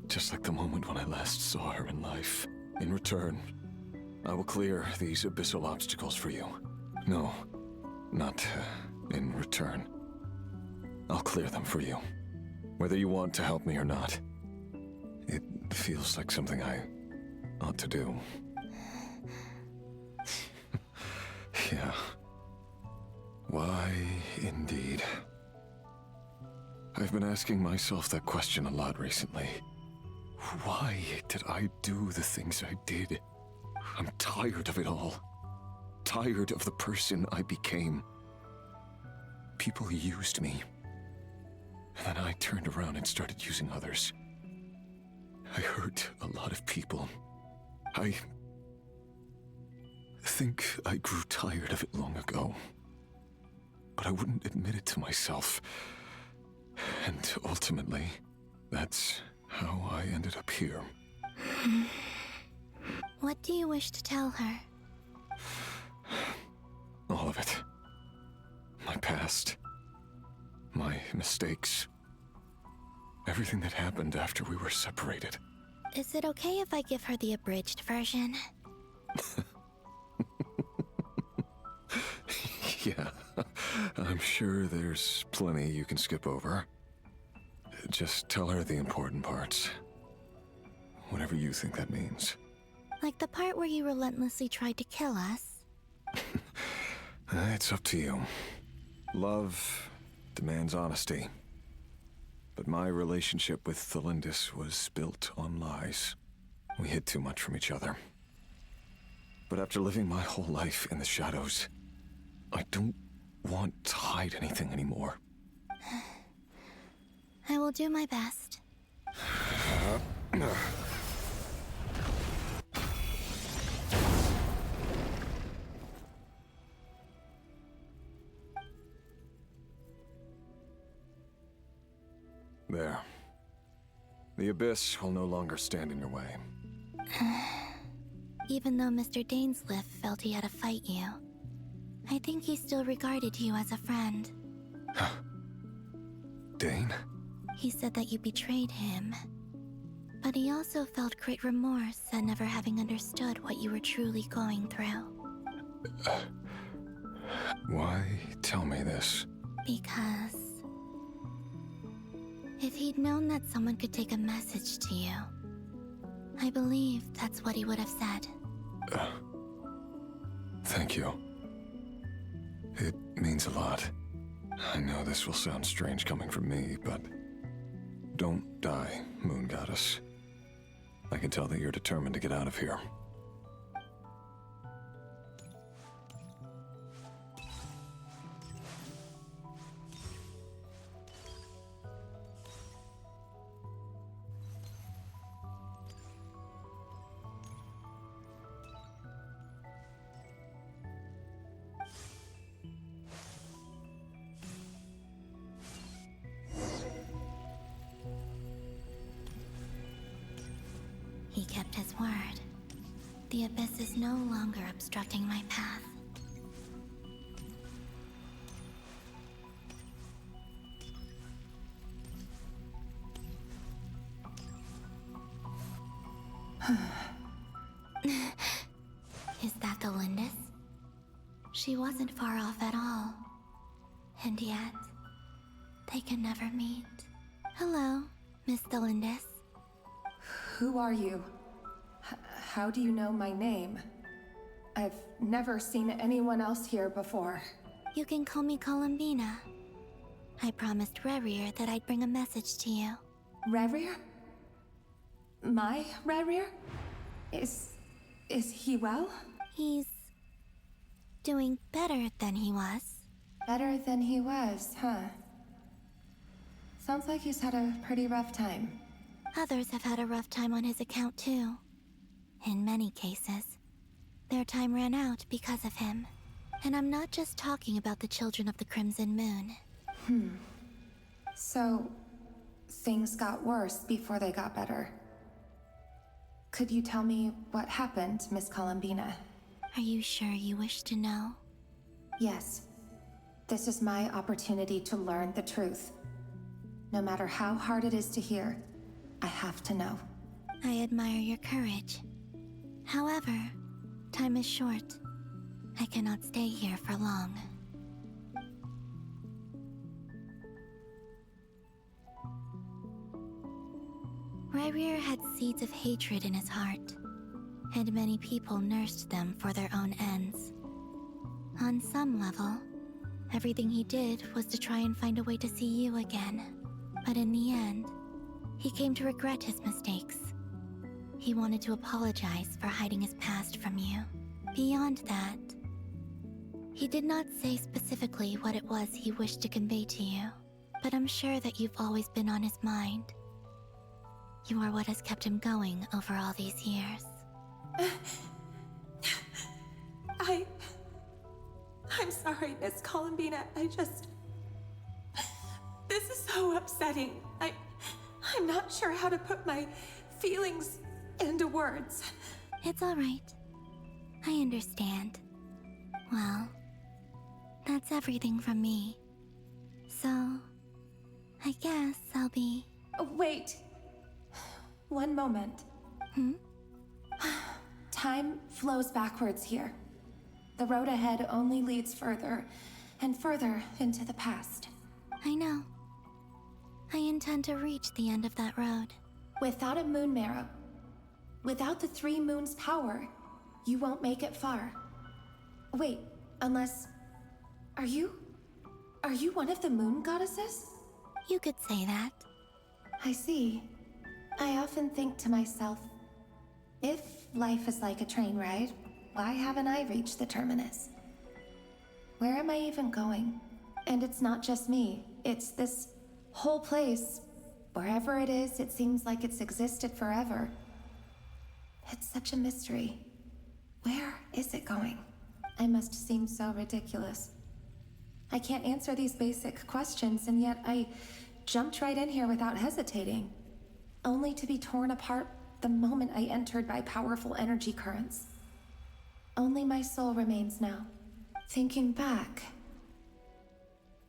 Just like the moment when I last saw her in life. In return, I will clear these abyssal obstacles for you. No, not in return. I'll clear them for you. Whether you want to help me or not. It feels like something I ought to do. Yeah. Why, indeed. I've been asking myself that question a lot recently. Why did I do the things I did? I'm tired of it all. Tired of the person I became. People used me. And then I turned around and started using others. I hurt a lot of people. I think I grew tired of it long ago. But I wouldn't admit it to myself. And ultimately, that's how I ended up here. What do you wish to tell her? All of it. My past. My mistakes. Everything that happened after we were separated. Is it okay if I give her the abridged version? Yeah, I'm sure there's plenty you can skip over. Just tell her the important parts. Whatever you think that means. Like the part where you relentlessly tried to kill us? It's up to you. Love demands honesty. But my relationship with Thalindis was built on lies. We hid too much from each other. But after living my whole life in the shadows, I don't want to hide anything anymore. I will do my best. There. The Abyss will no longer stand in your way. Even though Mr. Dainsleif felt he had to fight you, I think he still regarded you as a friend. Dane? He said that you betrayed him. But he also felt great remorse at never having understood what you were truly going through. Why tell me this? Because if he'd known that someone could take a message to you, I believe that's what he would have said. Thank you. It means a lot. I know this will sound strange coming from me, but don't die, Moon Goddess. I can tell that you're determined to get out of here. He kept his word. The Abyss is no longer obstructing my path. Is that the Lindis? She wasn't far off at all. And yet, they can never meet. Hello, Miss Lindis. Who are you? How do you know my name? I've never seen anyone else here before. You can call me Columbina. I promised Rerir that I'd bring a message to you. Rerir? My Rerir? Is he well? He's doing better than he was. Better than he was, huh? Sounds like he's had a pretty rough time. Others have had a rough time on his account too. In many cases, their time ran out because of him. And I'm not just talking about the children of the Crimson Moon. So, things got worse before they got better. Could you tell me what happened, Miss Columbina? Are you sure you wish to know? Yes. This is my opportunity to learn the truth. No matter how hard it is to hear, I have to know. I admire your courage. However, time is short. I cannot stay here for long. Rerir had seeds of hatred in his heart, and many people nursed them for their own ends. On some level, everything he did was to try and find a way to see you again. But in the end, he came to regret his mistakes. He wanted to apologize for hiding his past from you. Beyond that, he did not say specifically what it was he wished to convey to you, but I'm sure that you've always been on his mind. You are what has kept him going over all these years. I'm sorry, Miss Columbina. This is so upsetting. I'm not sure how to put my feelings into words. It's all right. I understand. Well, that's everything from me. So, I guess I'll be... Wait. One moment. Time flows backwards here. The road ahead only leads further and further into the past. I know. I intend to reach the end of that road. Without a moon marrow, without the 3 moons' power, you won't make it far. Wait, unless... Are you one of the moon goddesses? You could say that. I see. I often think to myself, if life is like a train ride, why haven't I reached the terminus? Where am I even going? And it's not just me, it's this whole place wherever it is, it seems like it's existed forever. It's such a mystery. Where is it going? I must seem so ridiculous. I can't answer these basic questions, and yet I jumped right in here without hesitating, only to be torn apart the moment I entered by powerful energy currents. Only my soul remains now. Thinking back,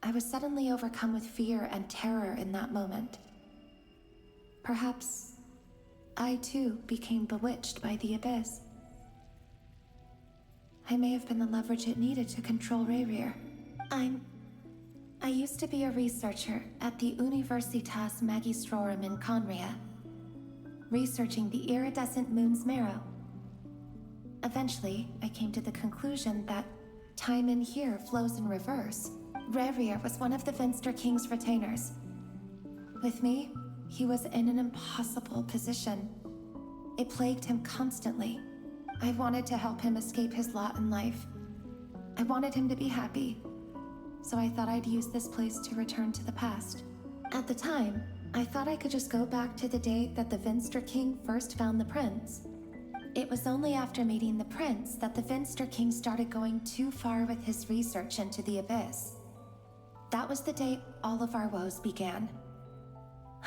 I was suddenly overcome with fear and terror in that moment. Perhaps I too became bewitched by the Abyss. I may have been the leverage it needed to control Rayrir. I used to be a researcher at the Universitas Magistrorum in Conria, researching the iridescent moon's marrow. Eventually, I came to the conclusion that time in here flows in reverse. Rayrir was one of the Finster King's retainers. With me, he was in an impossible position. It plagued him constantly. I wanted to help him escape his lot in life. I wanted him to be happy, so I thought I'd use this place to return to the past. At the time, I thought I could just go back to the day that the Finster King first found the prince. It was only after meeting the prince that the Finster King started going too far with his research into the Abyss. That was the day all of our woes began.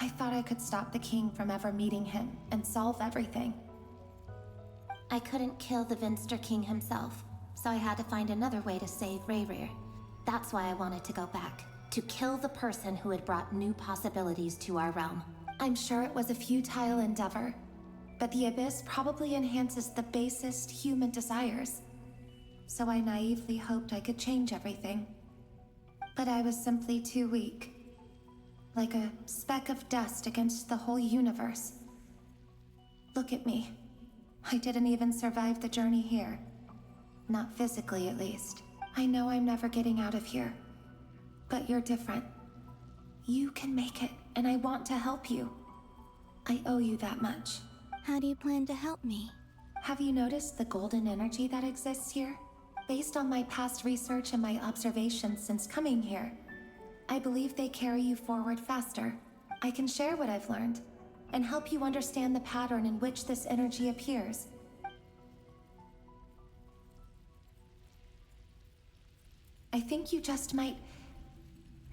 I thought I could stop the king from ever meeting him and solve everything. I couldn't kill the Finster King himself, so I had to find another way to save Rayrir. That's why I wanted to go back, to kill the person who had brought new possibilities to our realm. I'm sure it was a futile endeavor, but the Abyss probably enhances the basest human desires. So I naively hoped I could change everything. But I was simply too weak. Like a speck of dust against the whole universe. Look at me. I didn't even survive the journey here. Not physically, at least. I know I'm never getting out of here. But you're different. You can make it, and I want to help you. I owe you that much. How do you plan to help me? Have you noticed the golden energy that exists here? Based on my past research and my observations since coming here, I believe they carry you forward faster. I can share what I've learned, and help you understand the pattern in which this energy appears. I think you just might...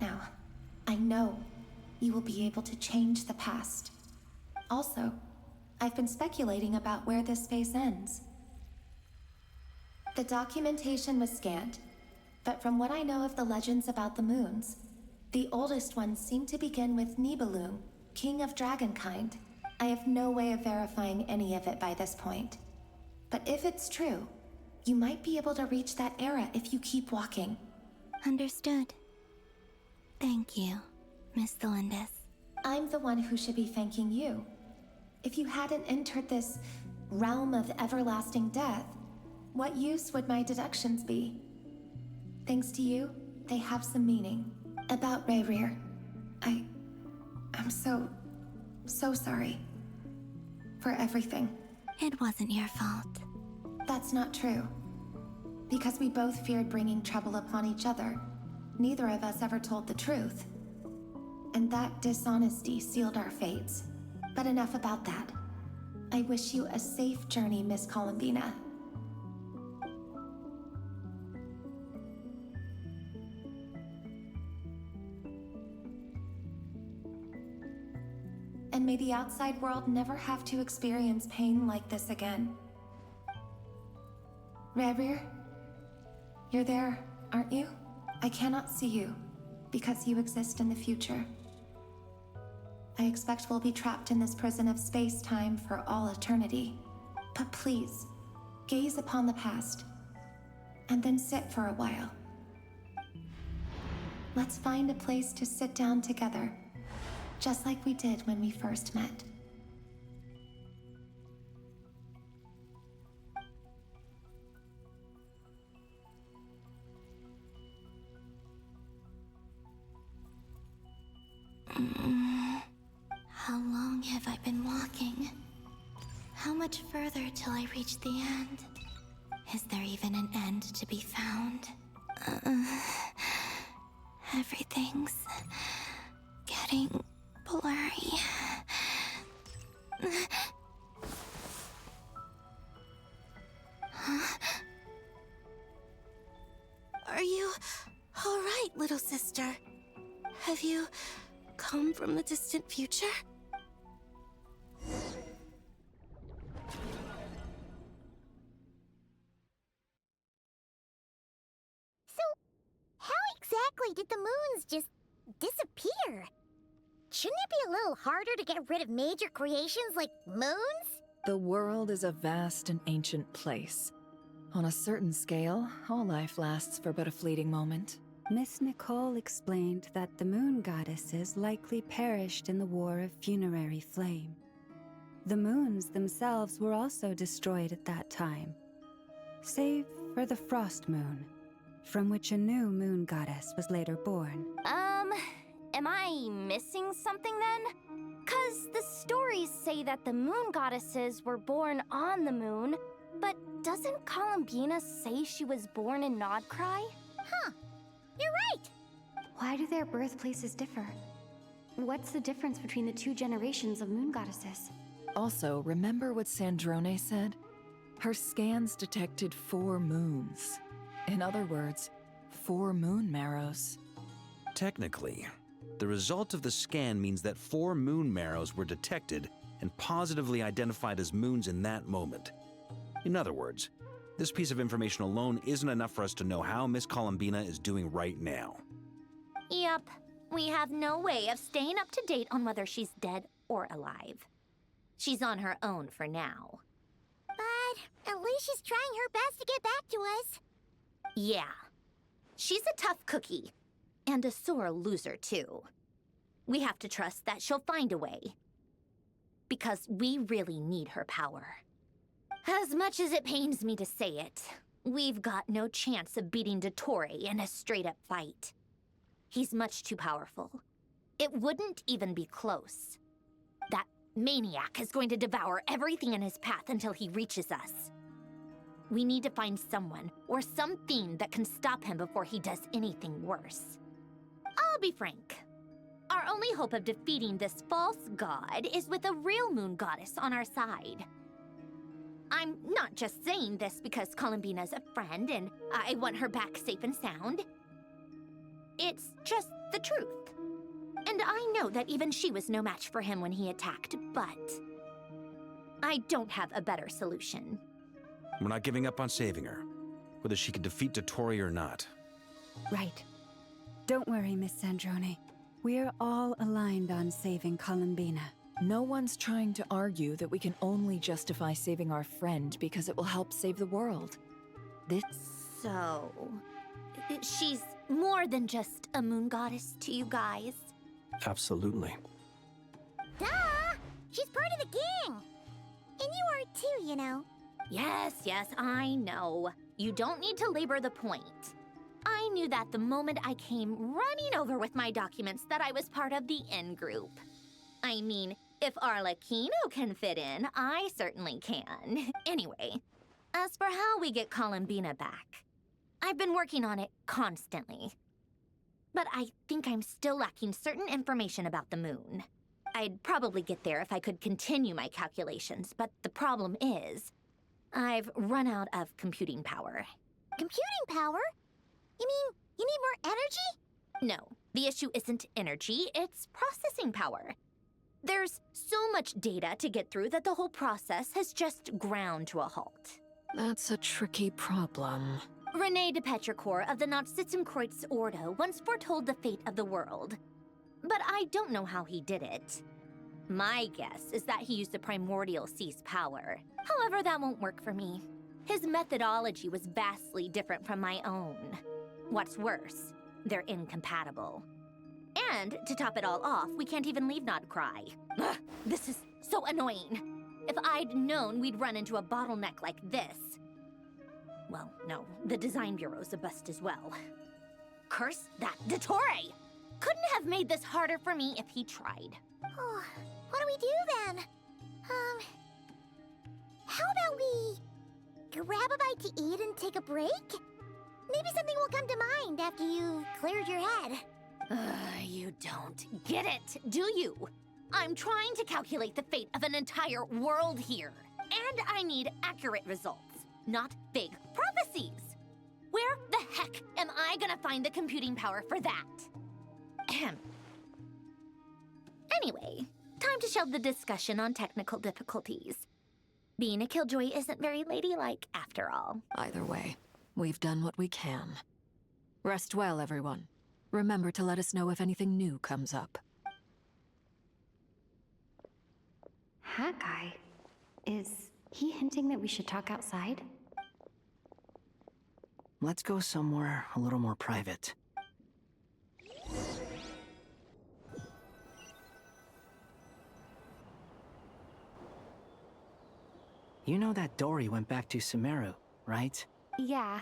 Now, I know you will be able to change the past. Also, I've been speculating about where this space ends. The documentation was scanned, but from what I know of the legends about the moons, the oldest ones seem to begin with Nibelung, king of dragonkind. I have no way of verifying any of it by this point. But if it's true, you might be able to reach that era if you keep walking. Understood. Thank you, Miss Thelindis. I'm the one who should be thanking you. If you hadn't entered this realm of everlasting death, what use would my deductions be? Thanks to you, they have some meaning. About Rayrir, I'm so sorry. For everything. It wasn't your fault. That's not true. Because we both feared bringing trouble upon each other, neither of us ever told the truth. And that dishonesty sealed our fates. But enough about that. I wish you a safe journey, Miss Columbina. And may the outside world never have to experience pain like this again. Rayrir, you're there, aren't you? I cannot see you, because you exist in the future. I expect we'll be trapped in this prison of space-time for all eternity. But please, gaze upon the past, and then sit for a while. Let's find a place to sit down together, just like we did when we first met. How long have I been walking? How much further till I reach the end? Is there even an end to be found? Everything's getting blurry. all right, little sister? Have you come from the distant future? So, how exactly did the moons just disappear? Shouldn't it be a little harder to get rid of major creations like moons? The world is a vast and ancient place. On a certain scale, all life lasts for but a fleeting moment. Miss Nicole explained that the moon goddesses likely perished in the War of Funerary Flame. The moons themselves were also destroyed at that time, save for the Frost Moon, from which a new moon goddess was later born. Am I missing something then? 'Cause the stories say that the moon goddesses were born on the moon, but doesn't Columbina say she was born in Nodcry? Huh, you're right! Why do their birthplaces differ? What's the difference between the two generations of moon goddesses? Also, remember what Sandrone said? Her scans detected 4 moons. In other words, 4 moon marrows. Technically, the result of the scan means that 4 moon marrows were detected and positively identified as moons in that moment. In other words, this piece of information alone isn't enough for us to know how Miss Columbina is doing right now. Yep, we have no way of staying up to date on whether she's dead or alive. She's on her own for now. But at least she's trying her best to get back to us. Yeah, she's a tough cookie. And a sore loser, too. We have to trust that she'll find a way. Because we really need her power. As much as it pains me to say it, we've got no chance of beating Dottore in a straight-up fight. He's much too powerful. It wouldn't even be close. That maniac is going to devour everything in his path until he reaches us. We need to find someone or something that can stop him before he does anything worse. I'll be frank. Our only hope of defeating this false god is with a real moon goddess on our side. I'm not just saying this because Columbina's a friend and I want her back safe and sound. It's just the truth. And I know that even she was no match for him when he attacked, but I don't have a better solution. We're not giving up on saving her, whether she can defeat Dottore or not. Right. Don't worry, Miss Sandrone. We're all aligned on saving Columbina. No one's trying to argue that we can only justify saving our friend because it will help save the world. So, she's more than just a moon goddess to you guys? Absolutely. Duh! She's part of the gang! And you are too, you know. Yes, I know. You don't need to labor the point. I knew that the moment I came running over with my documents that I was part of the in-group. I mean, if Arlecchino can fit in, I certainly can. Anyway, as for how we get Columbina back, I've been working on it constantly. But I think I'm still lacking certain information about the moon. I'd probably get there if I could continue my calculations, but the problem is, I've run out of computing power. Computing power? You mean, you need more energy? No, the issue isn't energy, it's processing power. There's so much data to get through that the whole process has just ground to a halt. That's a tricky problem. René de Petrichor of the Nazissenkreuz Ordo once foretold the fate of the world. But I don't know how he did it. My guess is that he used the primordial sea's power. However, that won't work for me. His methodology was vastly different from my own. What's worse, they're incompatible. And to top it all off, we can't even leave Nodcry. Ugh, this is so annoying. If I'd known we'd run into a bottleneck like this. Well, no, the design bureau's a bust as well. Curse that Dottore! Couldn't have made this harder for me if he tried. Oh, what do we do then? How about we grab a bite to eat and take a break? Maybe something will come to mind after you've cleared your head. You don't get it, do you? I'm trying to calculate the fate of an entire world here. And I need accurate results, not big prophecies. Where the heck am I I gonna find the computing power for that? Ahem. Anyway, time to shelve the discussion on technical difficulties. Being a killjoy isn't very ladylike, after all. Either way, we've done what we can. Rest well, everyone. Remember to let us know if anything new comes up. Hat guy? Is he hinting that we should talk outside? Let's go somewhere a little more private. You know that Dory went back to Sumeru, right? Yeah.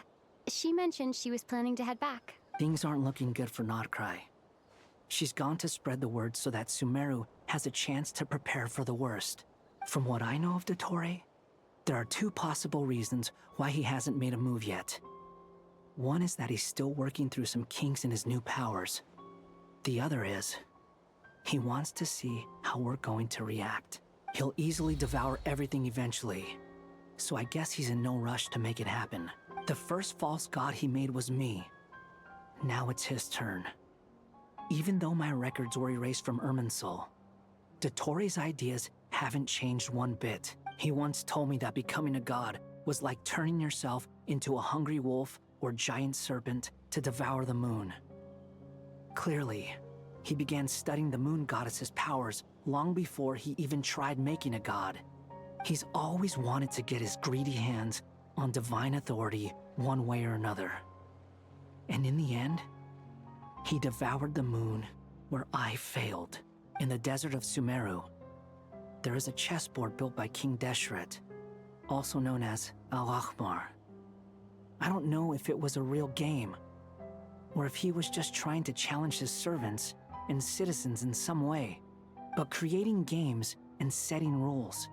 She mentioned she was planning to head back. Things aren't looking good for Notcry. She's gone to spread the word so that Sumeru has a chance to prepare for the worst. From what I know of Dottore, there are two possible reasons why he hasn't made a move yet. One is that he's still working through some kinks in his new powers. The other is, he wants to see how we're going to react. He'll easily devour everything eventually, so I guess he's in no rush to make it happen. The first false god he made was me. Now it's his turn. Even though my records were erased from Irminsul, Dottore's ideas haven't changed one bit. He once told me that becoming a god was like turning yourself into a hungry wolf or giant serpent to devour the moon. Clearly, he began studying the moon goddess's powers long before he even tried making a god. He's always wanted to get his greedy hands on divine authority one way or another. And in the end, he devoured the moon where I failed. In the desert of Sumeru, there is a chessboard built by King Deshret, also known as Al-Ahmar. I don't know if it was a real game, or if he was just trying to challenge his servants and citizens in some way. But creating games and setting rules,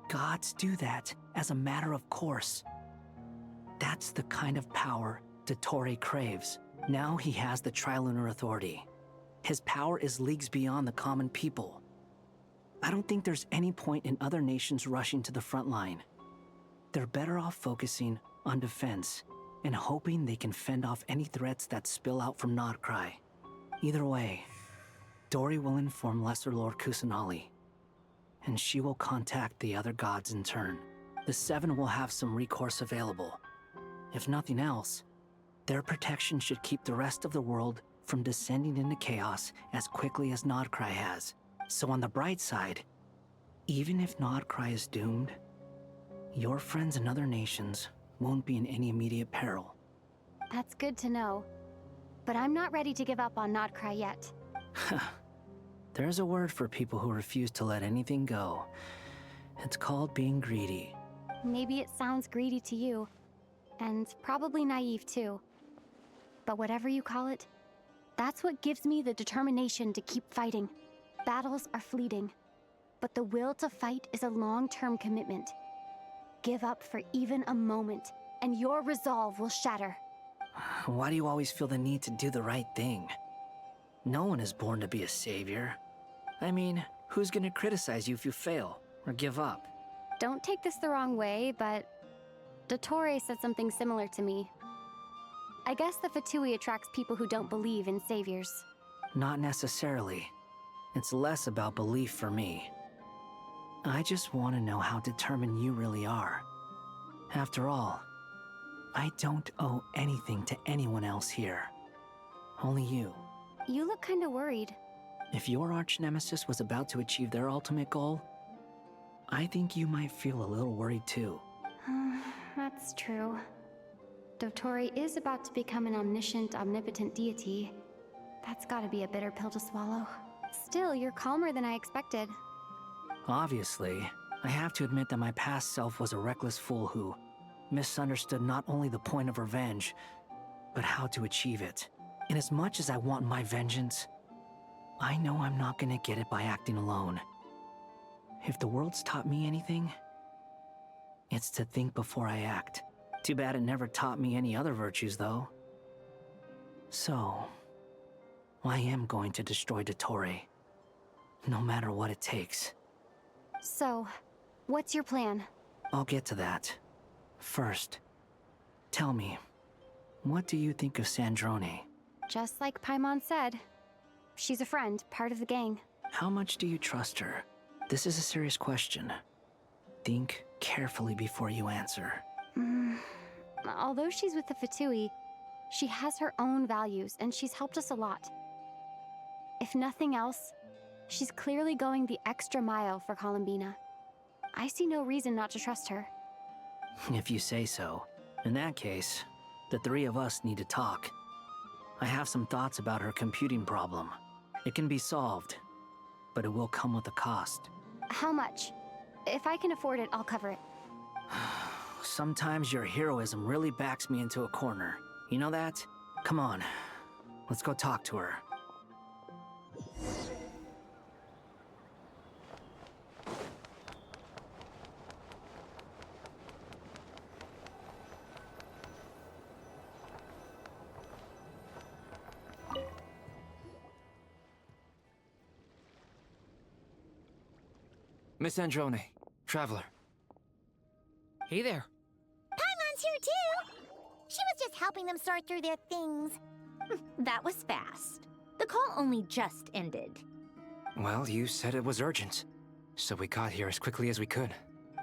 gods do that as a matter of course. That's the kind of power Dottore craves. Now he has the Trilunar Authority. His power is leagues beyond the common people. I don't think there's any point in other nations rushing to the front line. They're better off focusing on defense and hoping they can fend off any threats that spill out from Notcry. Either way, Dory will inform Lesser Lord Kusanali, and she will contact the other gods in turn. The Seven will have some recourse available. If nothing else, their protection should keep the rest of the world from descending into chaos as quickly as Notcry has. So on the bright side, even if Notcry is doomed, your friends in other nations won't be in any immediate peril. That's good to know. But I'm not ready to give up on Notcry yet. There's a word for people who refuse to let anything go. It's called being greedy. Maybe it sounds greedy to you, and probably naive too. But whatever you call it, that's what gives me the determination to keep fighting. Battles are fleeting, but the will to fight is a long-term commitment. Give up for even a moment, and your resolve will shatter. Why do you always feel the need to do the right thing? No one is born to be a savior. I mean, who's gonna criticize you if you fail or give up? Don't take this the wrong way, but Dottore said something similar to me. I guess the Fatui attracts people who don't believe in saviors. Not necessarily. It's less about belief for me. I just want to know how determined you really are. After all, I don't owe anything to anyone else here. Only you. You look kinda worried. If your arch-nemesis was about to achieve their ultimate goal, I think you might feel a little worried too. That's true. Dottore is about to become an omniscient, omnipotent deity. That's gotta be a bitter pill to swallow. Still, you're calmer than I expected. Obviously, I have to admit that my past self was a reckless fool who misunderstood not only the point of revenge, but how to achieve it. And as much as I want my vengeance, I know I'm not gonna get it by acting alone. If the world's taught me anything, it's to think before I act. Too bad it never taught me any other virtues, though. So, I am going to destroy Dottore, no matter what it takes. So, what's your plan? I'll get to that. First, tell me, What do you think of Sandrone? Just like Paimon said, she's a friend, part of the gang. How much do you trust her? This is a serious question. Think carefully before you answer. Although she's with the Fatui, she has her own values, and she's helped us a lot. If nothing else, she's clearly going the extra mile for Columbina. I see no reason not to trust her. If you say so. In that case, the three of us need to talk. I have some thoughts about her computing problem. It can be solved, but it will come with a cost. How much? If I can afford it, I'll cover it. Sometimes your heroism really backs me into a corner. You know that? Come on, let's go talk to her. Miss Androne, Traveler. Hey there. Paimon's here too! She was just helping them sort through their things. That was fast. The call only just ended. Well, you said it was urgent, so we got here as quickly as we could.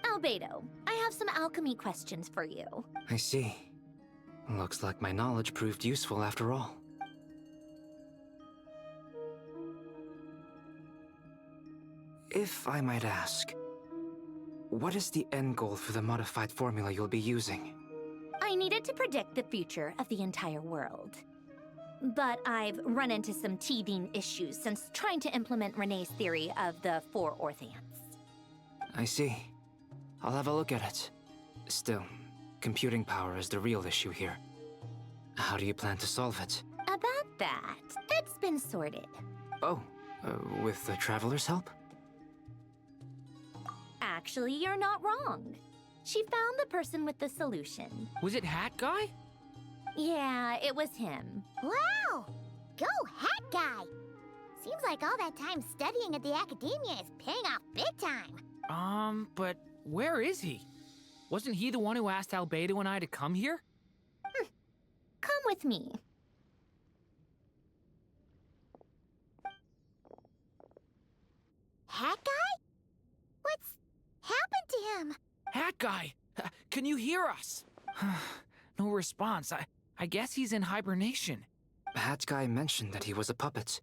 Albedo, I have some alchemy questions for you. I see. Looks like my knowledge proved useful after all. If I might ask, what is the end goal for the modified formula you'll be using? I needed to predict the future of the entire world. But I've run into some teething issues since trying to implement Renee's theory of the 4 Orthants. I see. I'll have a look at it. Still, computing power is the real issue here. How do you plan to solve it? About that, it's been sorted. Oh, with the Traveler's help? Actually, you're not wrong. She found the person with the solution. Was it Hat Guy? Yeah, it was him. Wow! Go Hat Guy! Seems like all that time studying at the Academia is paying off big time. But where is he? Wasn't he the one who asked Albedo and I to come here? Come with me. Hat Guy? What's happened to him? Hat Guy! Can you hear us? No response. I guess he's in hibernation. Hat Guy mentioned that he was a puppet.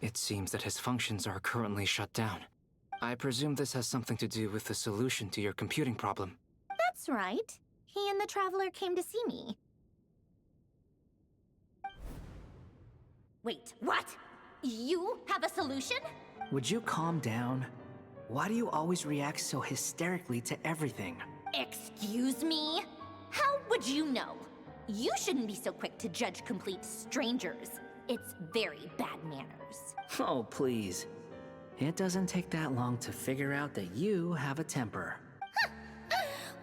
It seems that his functions are currently shut down. I presume this has something to do with the solution to your computing problem. That's right. He and the Traveler came to see me. Wait, what? You have a solution? Would you calm down? Why do you always react so hysterically to everything? Excuse me? How would you know? You shouldn't be so quick to judge complete strangers. It's very bad manners. Oh, please. It doesn't take that long to figure out that you have a temper.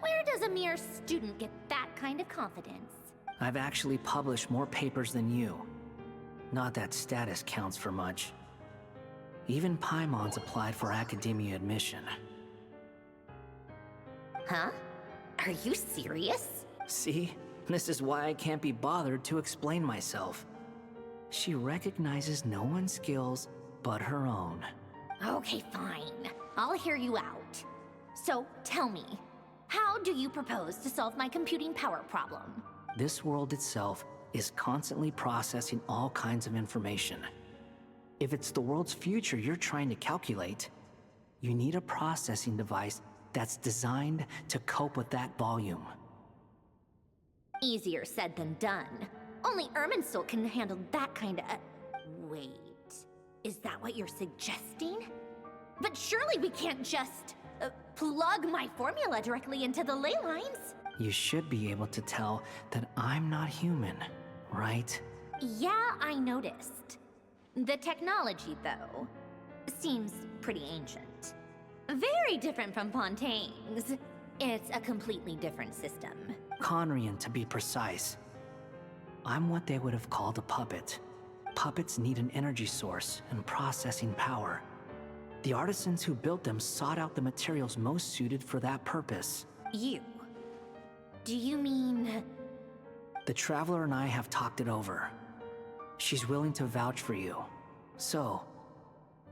Where does a mere student get that kind of confidence? I've actually published more papers than you. Not that status counts for much. Even Paimon's applied for academia admission. Huh? Are you serious? See? This is why I can't be bothered to explain myself. She recognizes no one's skills but her own. Okay, fine. I'll hear you out. So, tell me, how do you propose to solve my computing power problem? This world itself is constantly processing all kinds of information. If it's the world's future you're trying to calculate, you need a processing device that's designed to cope with that volume. Easier said than done. Only Irminsul can handle that kind of... Wait, is that what you're suggesting? But surely we can't just... plug my formula directly into the ley lines. You should be able to tell that I'm not human, right? Yeah, I noticed. The technology, though, seems pretty ancient. Very different from Fontaine's. It's a completely different system. Conrian, to be precise. I'm what they would have called a puppet. Puppets need an energy source and processing power. The artisans who built them sought out the materials most suited for that purpose. You? Do you mean... The Traveler and I have talked it over. She's willing to vouch for you. So,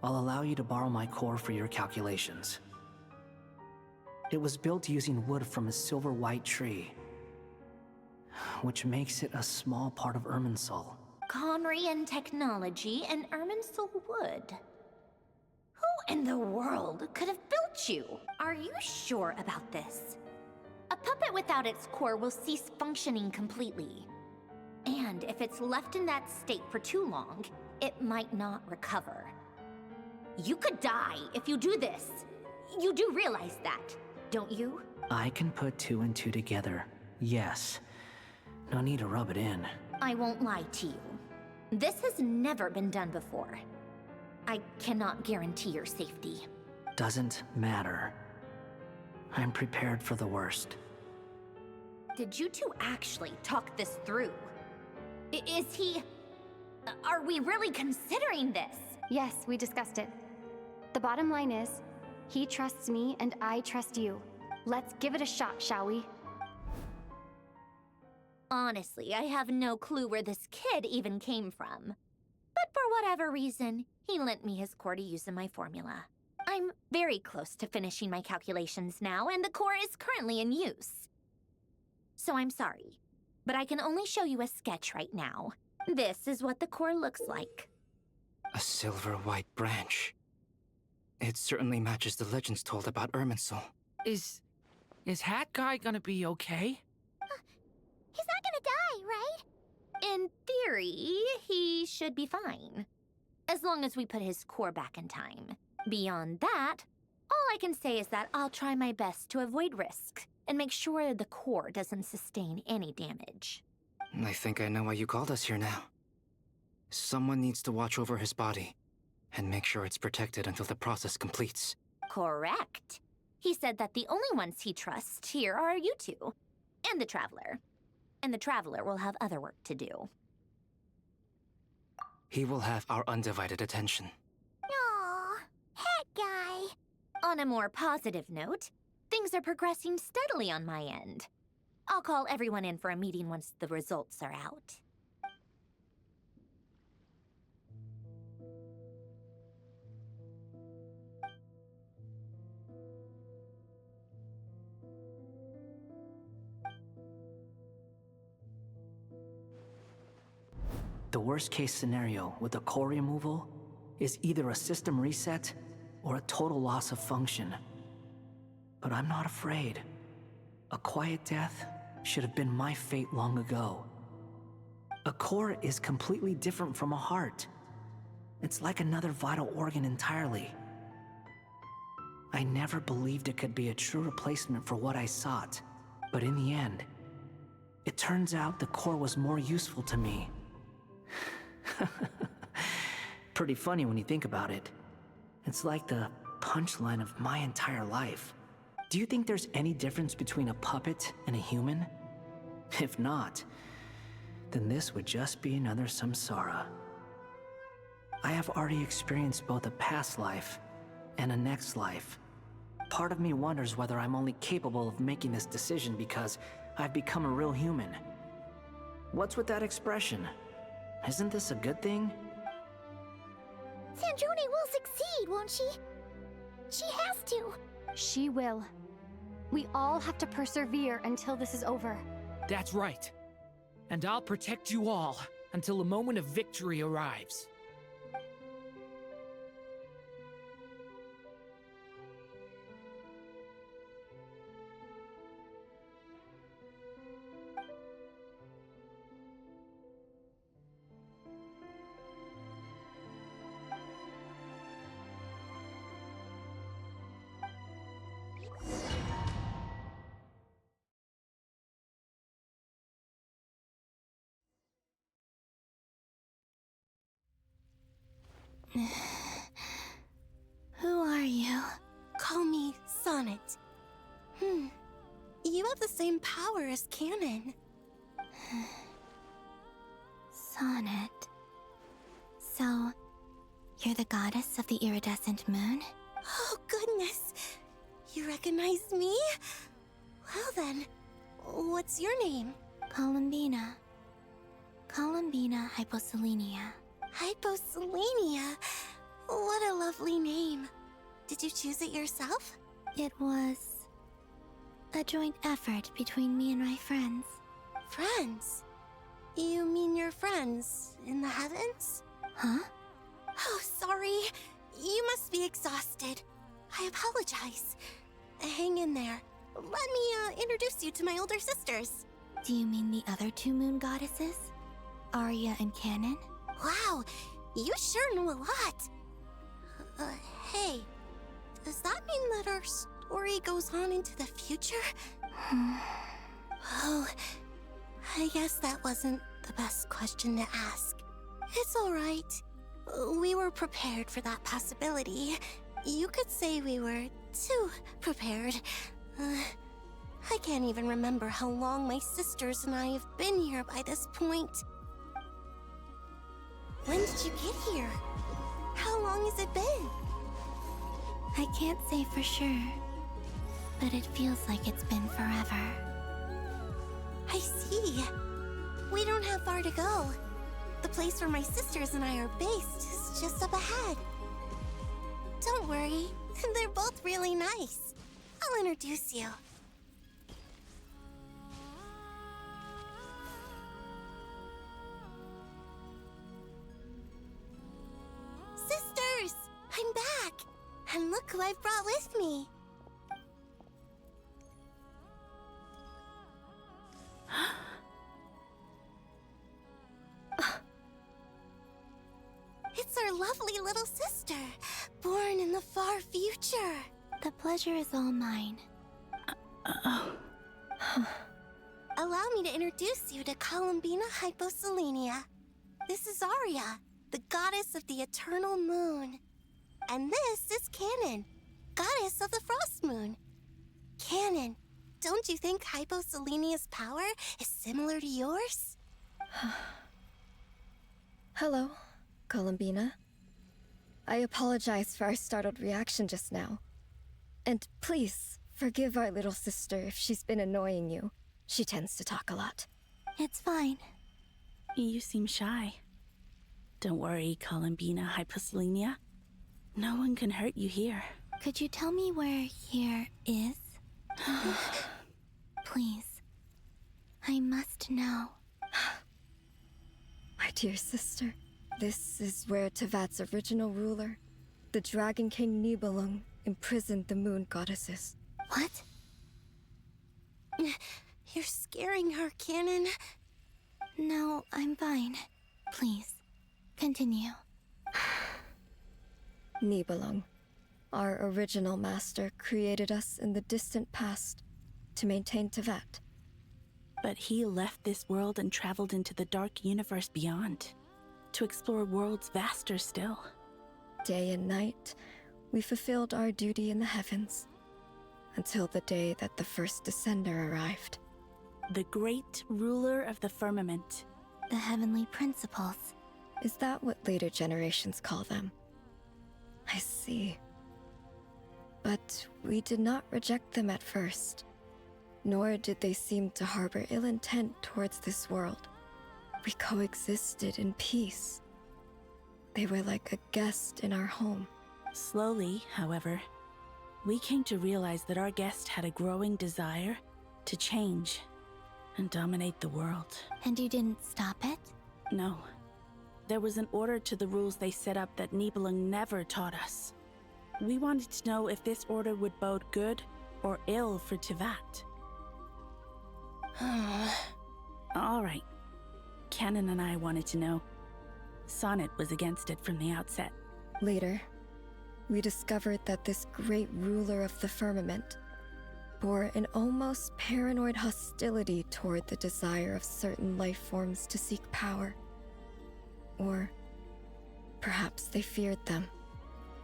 I'll allow you to borrow my core for your calculations. It was built using wood from a silver white tree, which makes it a small part of Irminsul. Conrian technology and Irminsul wood. Who in the world could have built you? Are you sure about this? A puppet without its core will cease functioning completely. And if it's left in that state for too long, it might not recover. You could die if you do this. You do realize that, don't you? I can put 2 and 2 together, yes. No need to rub it in. I won't lie to you. This has never been done before. I cannot guarantee your safety. Doesn't matter. I'm prepared for the worst. Did you two actually talk this through? Is he... Are we really considering this? Yes, we discussed it. The bottom line is, he trusts me and I trust you. Let's give it a shot, shall we? Honestly, I have no clue where this kid even came from. But for whatever reason, he lent me his core to use in my formula. I'm very close to finishing my calculations now, and the core is currently in use. So I'm sorry, but I can only show you a sketch right now. This is what the core looks like. A silver white branch. It certainly matches the legends told about Irminsul. Is Hat Guy gonna be okay? He's not gonna die, right? In theory, he should be fine. As long as we put his core back in time. Beyond that, all I can say is that I'll try my best to avoid risk and make sure the core doesn't sustain any damage. I think I know why you called us here now. Someone needs to watch over his body and make sure it's protected until the process completes. Correct. He said that the only ones he trusts here are you two, and the Traveler. And the Traveler will have other work to do. He will have our undivided attention. Aww, Hat Guy. On a more positive note, things are progressing steadily on my end. I'll call everyone in for a meeting once the results are out. The worst case scenario with the core removal is either a system reset or a total loss of function. But I'm not afraid. A quiet death should have been my fate long ago. A core is completely different from a heart. It's like another vital organ entirely. I never believed it could be a true replacement for what I sought. But in the end, it turns out the core was more useful to me. Pretty funny when you think about it. It's like the punchline of my entire life. Do you think there's any difference between a puppet and a human? If not, then this would just be another samsara. I have already experienced both a past life and a next life. Part of me wonders whether I'm only capable of making this decision because I've become a real human. What's with that expression? Isn't this a good thing? Sanjoni will succeed, won't she? She has to. She will. We all have to persevere until this is over. That's right. And I'll protect you all until a moment of victory arrives. Who are you? Call me Sonnet. You have the same power as Canon. Sonnet. So, you're the goddess of the iridescent moon? Oh, goodness. You recognize me? Well then, what's your name? Columbina. Columbina Hyposelenia. Hyposelenia? What a lovely name. Did you choose it yourself? It was a joint effort between me and my friends. Friends? You mean your friends in the heavens? Huh? Oh, sorry. You must be exhausted. I apologize. Hang in there. Let me introduce you to my older sisters. Do you mean the other two moon goddesses? Arya and Canon? Wow, you sure know a lot. Hey, does that mean that our story goes on into the future? Oh, I guess that wasn't the best question to ask. It's alright. We were prepared for that possibility. You could say we were too prepared. I can't even remember how long my sisters and I have been here by this point. When did you get here? How long has it been? I can't say for sure, but it feels like it's been forever. I see. We don't have far to go. The place where my sisters and I are based is just up ahead. Don't worry, they're both really nice. I'll introduce you. Sisters! I'm back! And look who I've brought with me! It's our lovely little sister, born in the far future. The pleasure is all mine. Allow me to introduce you to Columbina Hyposelenia. This is Arya, the goddess of the eternal moon. And this is Canon, goddess of the frost moon. Canon, don't you think Hyposelenia's power is similar to yours? Hello, Columbina. I apologize for our startled reaction just now. And please, forgive our little sister if she's been annoying you. She tends to talk a lot. It's fine. You seem shy. Don't worry, Columbina Hyposelenia. No one can hurt you here. Could you tell me where here is? Please. I must know. My dear sister, this is where Tevat's original ruler, the Dragon King Nibelung, imprisoned the moon goddesses. What? You're scaring her, Canon. No, I'm fine. Please, continue. Nibelung, our original master, created us in the distant past to maintain Tevat. But he left this world and traveled into the dark universe beyond, to explore worlds vaster still. Day and night, we fulfilled our duty in the heavens, until the day that the first Descender arrived. The great ruler of the firmament. The heavenly principles. Is that what later generations call them? I see. But we did not reject them at first, nor did they seem to harbor ill intent towards this world. We coexisted in peace. They were like a guest in our home. Slowly, however, we came to realize that our guest had a growing desire to change and dominate the world. And you didn't stop it? No. There was an order to the rules they set up that Nibelung never taught us. We wanted to know if this order would bode good or ill for Tevat. All right. Canon and I wanted to know. Sonnet was against it from the outset. Later, we discovered that this great ruler of the firmament bore an almost paranoid hostility toward the desire of certain life forms to seek power. Or perhaps they feared them.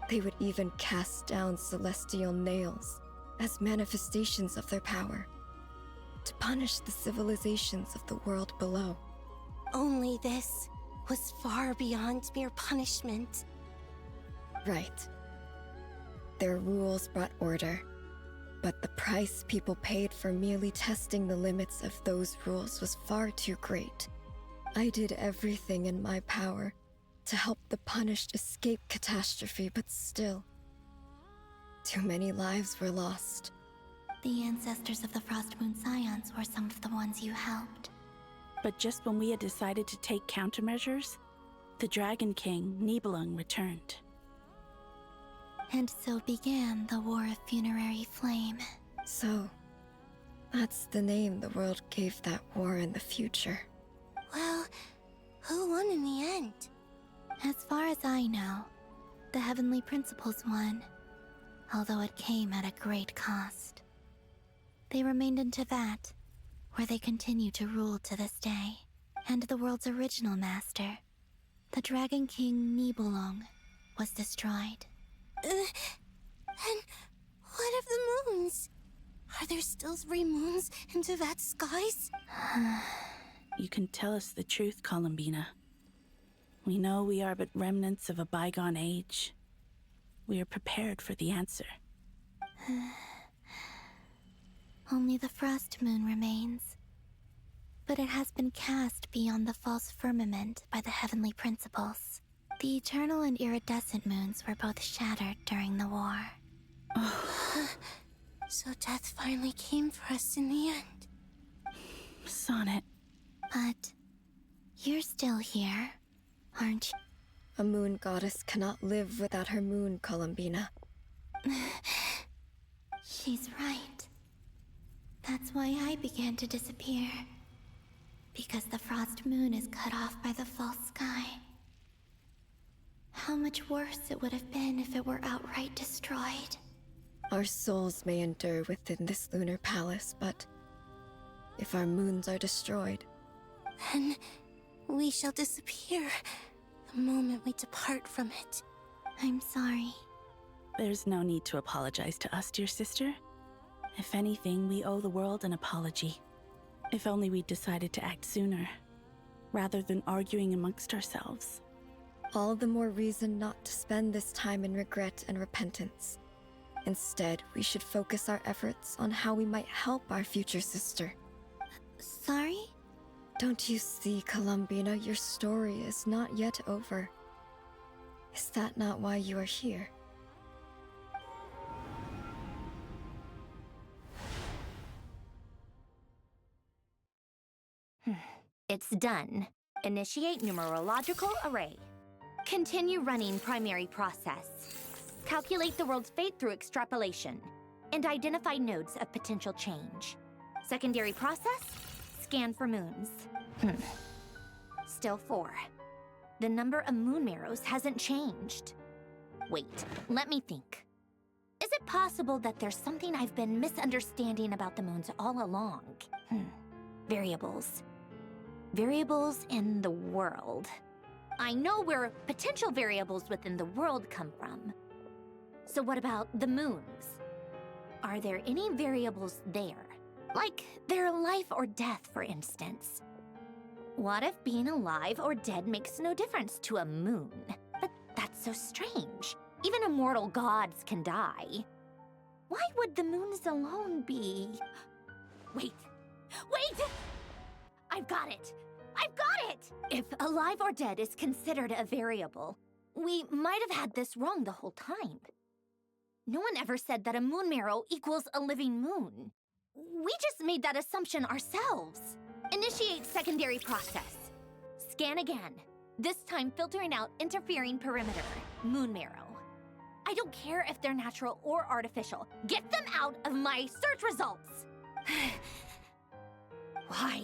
They would even cast down celestial nails as manifestations of their power, to punish the civilizations of the world below. Only this was far beyond mere punishment. Right. Their rules brought order, but the price people paid for merely testing the limits of those rules was far too great. I did everything in my power to help the punished escape catastrophe, but still, too many lives were lost. The ancestors of the Frost Moon Scions were some of the ones you helped. But just when we had decided to take countermeasures, the Dragon King, Nibelung, returned. And so began the War of Funerary Flame. So, that's the name the world gave that war in the future. Well, who won in the end? As far as I know, the Heavenly Principles won, although it came at a great cost. They remained in Teyvat, where they continue to rule to this day. And the world's original master, the Dragon King Nibelung, was destroyed. And what of the moons? Are there still 3 moons in Teyvat's skies? You can tell us the truth, Columbina. We know we are but remnants of a bygone age. We are prepared for the answer. Only the Frost Moon remains. But it has been cast beyond the false firmament by the Heavenly Principles. The eternal and iridescent moons were both shattered during the war. So death finally came for us in the end. Sonnet. But you're still here, aren't you? A moon goddess cannot live without her moon, Columbina. She's right. That's why I began to disappear. Because the Frost Moon is cut off by the false sky. How much worse it would have been if it were outright destroyed. Our souls may endure within this lunar palace, but if our moons are destroyed, then we shall disappear the moment we depart from it. I'm sorry. There's no need to apologize to us, dear sister. If anything, we owe the world an apology. If only we'd decided to act sooner, rather than arguing amongst ourselves. all the more reason not to spend this time in regret and repentance. Instead, we should focus our efforts on how we might help our future sister. Sorry? Don't you see, Columbina, your story is not yet over. Is that not why you are here? It's done. Initiate numerological array. Continue running primary process. Calculate the world's fate through extrapolation. And identify nodes of potential change. Secondary process? Scan for moons. Still 4. The number of moon marrows hasn't changed. Wait, let me think. Is it possible that there's something I've been misunderstanding about the moons all along? Variables. Variables in the world. I know where potential variables within the world come from. So what about the moons? Are there any variables there? Like their life or death, for instance. What if being alive or dead makes no difference to a moon? But that's so strange. Even immortal gods can die. Why would the moons alone be... Wait! I've got it! I've got it! If alive or dead is considered a variable, we might have had this wrong the whole time. No one ever said that a moon marrow equals a living moon. We just made that assumption ourselves. Initiate secondary process. Scan again. This time filtering out interfering perimeter, moon marrow. I don't care if they're natural or artificial. Get them out of my search results! Why?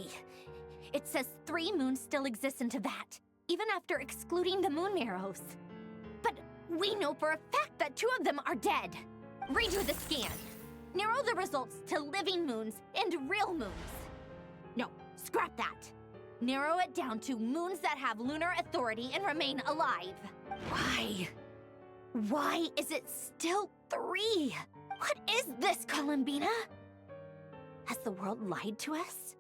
It says 3 moons still exist in Teyvat, even after excluding the moon marrows. But we know for a fact that 2 of them are dead. Redo the scan. Narrow the results to living moons and real moons. No, scrap that. Narrow it down to moons that have lunar authority and remain alive. Why? Why is it still 3? What is this, Columbina? Has the world lied to us?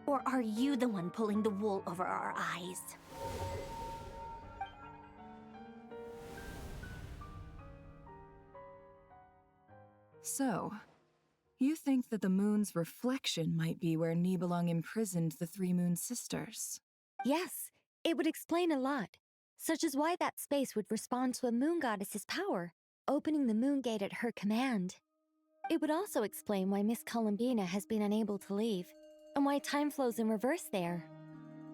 Or are you the one pulling the wool over our eyes? So, you think that the moon's reflection might be where Nibelung imprisoned the 3 moon sisters? Yes, it would explain a lot, such as why that space would respond to a moon goddess's power, opening the moon gate at her command. It would also explain why Miss Columbina has been unable to leave, and why time flows in reverse there.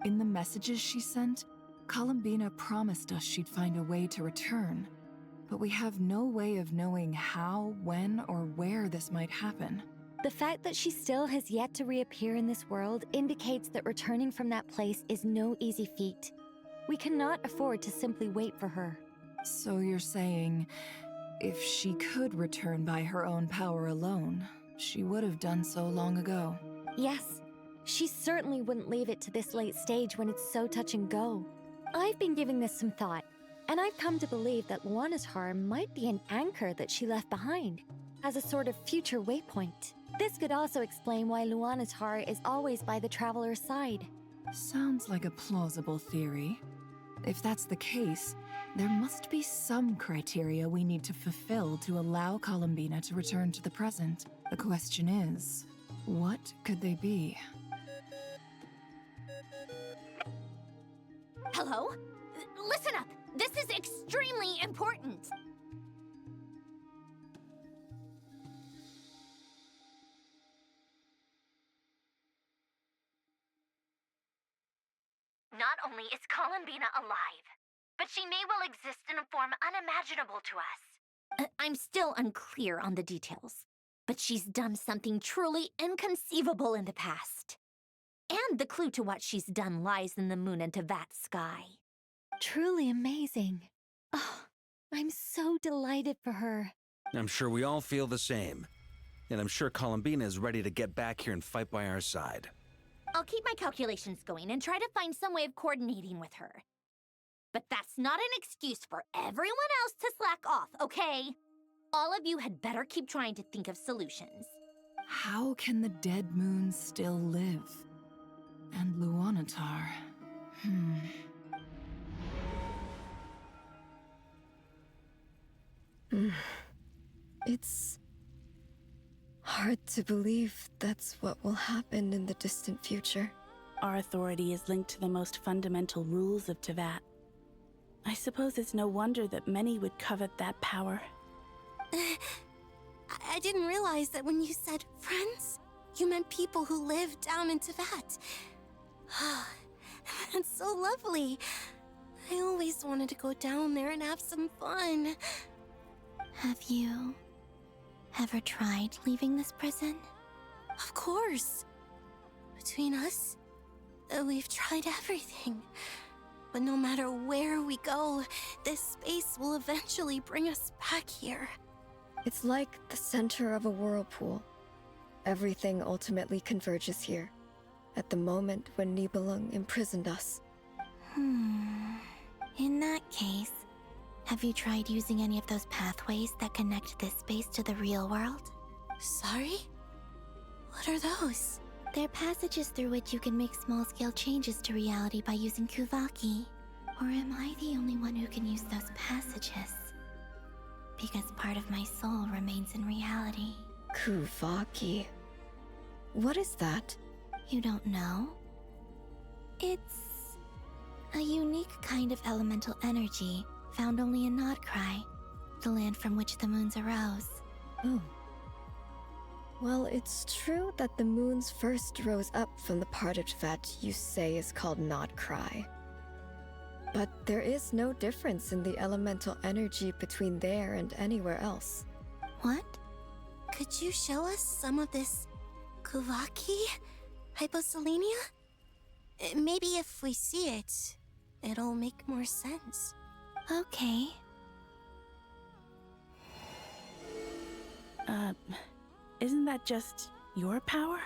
In the messages she sent, Columbina promised us she'd find a way to return, but we have no way of knowing how, when, or where this might happen. The fact that she still has yet to reappear in this world indicates that returning from that place is no easy feat. We cannot afford to simply wait for her. So you're saying, if she could return by her own power alone, she would have done so long ago? Yes, she certainly wouldn't leave it to this late stage when it's so touch and go. I've been giving this some thought, and I've come to believe that Luana's harm might be an anchor that she left behind, as a sort of future waypoint. This could also explain why Luana's heart is always by the traveler's side. Sounds like a plausible theory. If that's the case, there must be some criteria we need to fulfill to allow Columbina to return to the present. The question is, what could they be? Hello? Listen up! This is extremely important! Not only is Columbina alive, but she may well exist in a form unimaginable to us. I'm still unclear on the details, but she's done something truly inconceivable in the past. And the clue to what she's done lies in the moon and Tevat's sky. Truly amazing. Oh, I'm so delighted for her. I'm sure we all feel the same. And I'm sure Columbina is ready to get back here and fight by our side. I'll keep my calculations going and try to find some way of coordinating with her. But that's not an excuse for everyone else to slack off, okay? All of you had better keep trying to think of solutions. How can the dead moon still live? And Luanatar... It's hard to believe that's what will happen in the distant future. Our authority is linked to the most fundamental rules of Tevat. I suppose it's no wonder that many would covet that power. I didn't realize that when you said friends, you meant people who live down in Tevat. That's so lovely. I always wanted to go down there and have some fun. Have you ever tried leaving this prison? Of course. Between us, we've tried everything. But no matter where we go, this space will eventually bring us back here. It's like the center of a whirlpool. Everything ultimately converges here, at the moment when Nibelung imprisoned us. In that case, have you tried using any of those pathways that connect this space to the real world? Sorry? What are those? They're passages through which you can make small-scale changes to reality by using Kuvaki. Or am I the only one who can use those passages? Because part of my soul remains in reality. Kuvaki. What is that? You don't know? It's a unique kind of elemental energy found only in Nodcry, the land from which the moons arose. Oh. Well, it's true that the moons first rose up from the part of Tevat you say is called Nodcry. But there is no difference in the elemental energy between there and anywhere else. What? Could you show us some of this Kuvaki? Hyposelenia? Maybe if we see it, it'll make more sense. Okay. Isn't that just your power?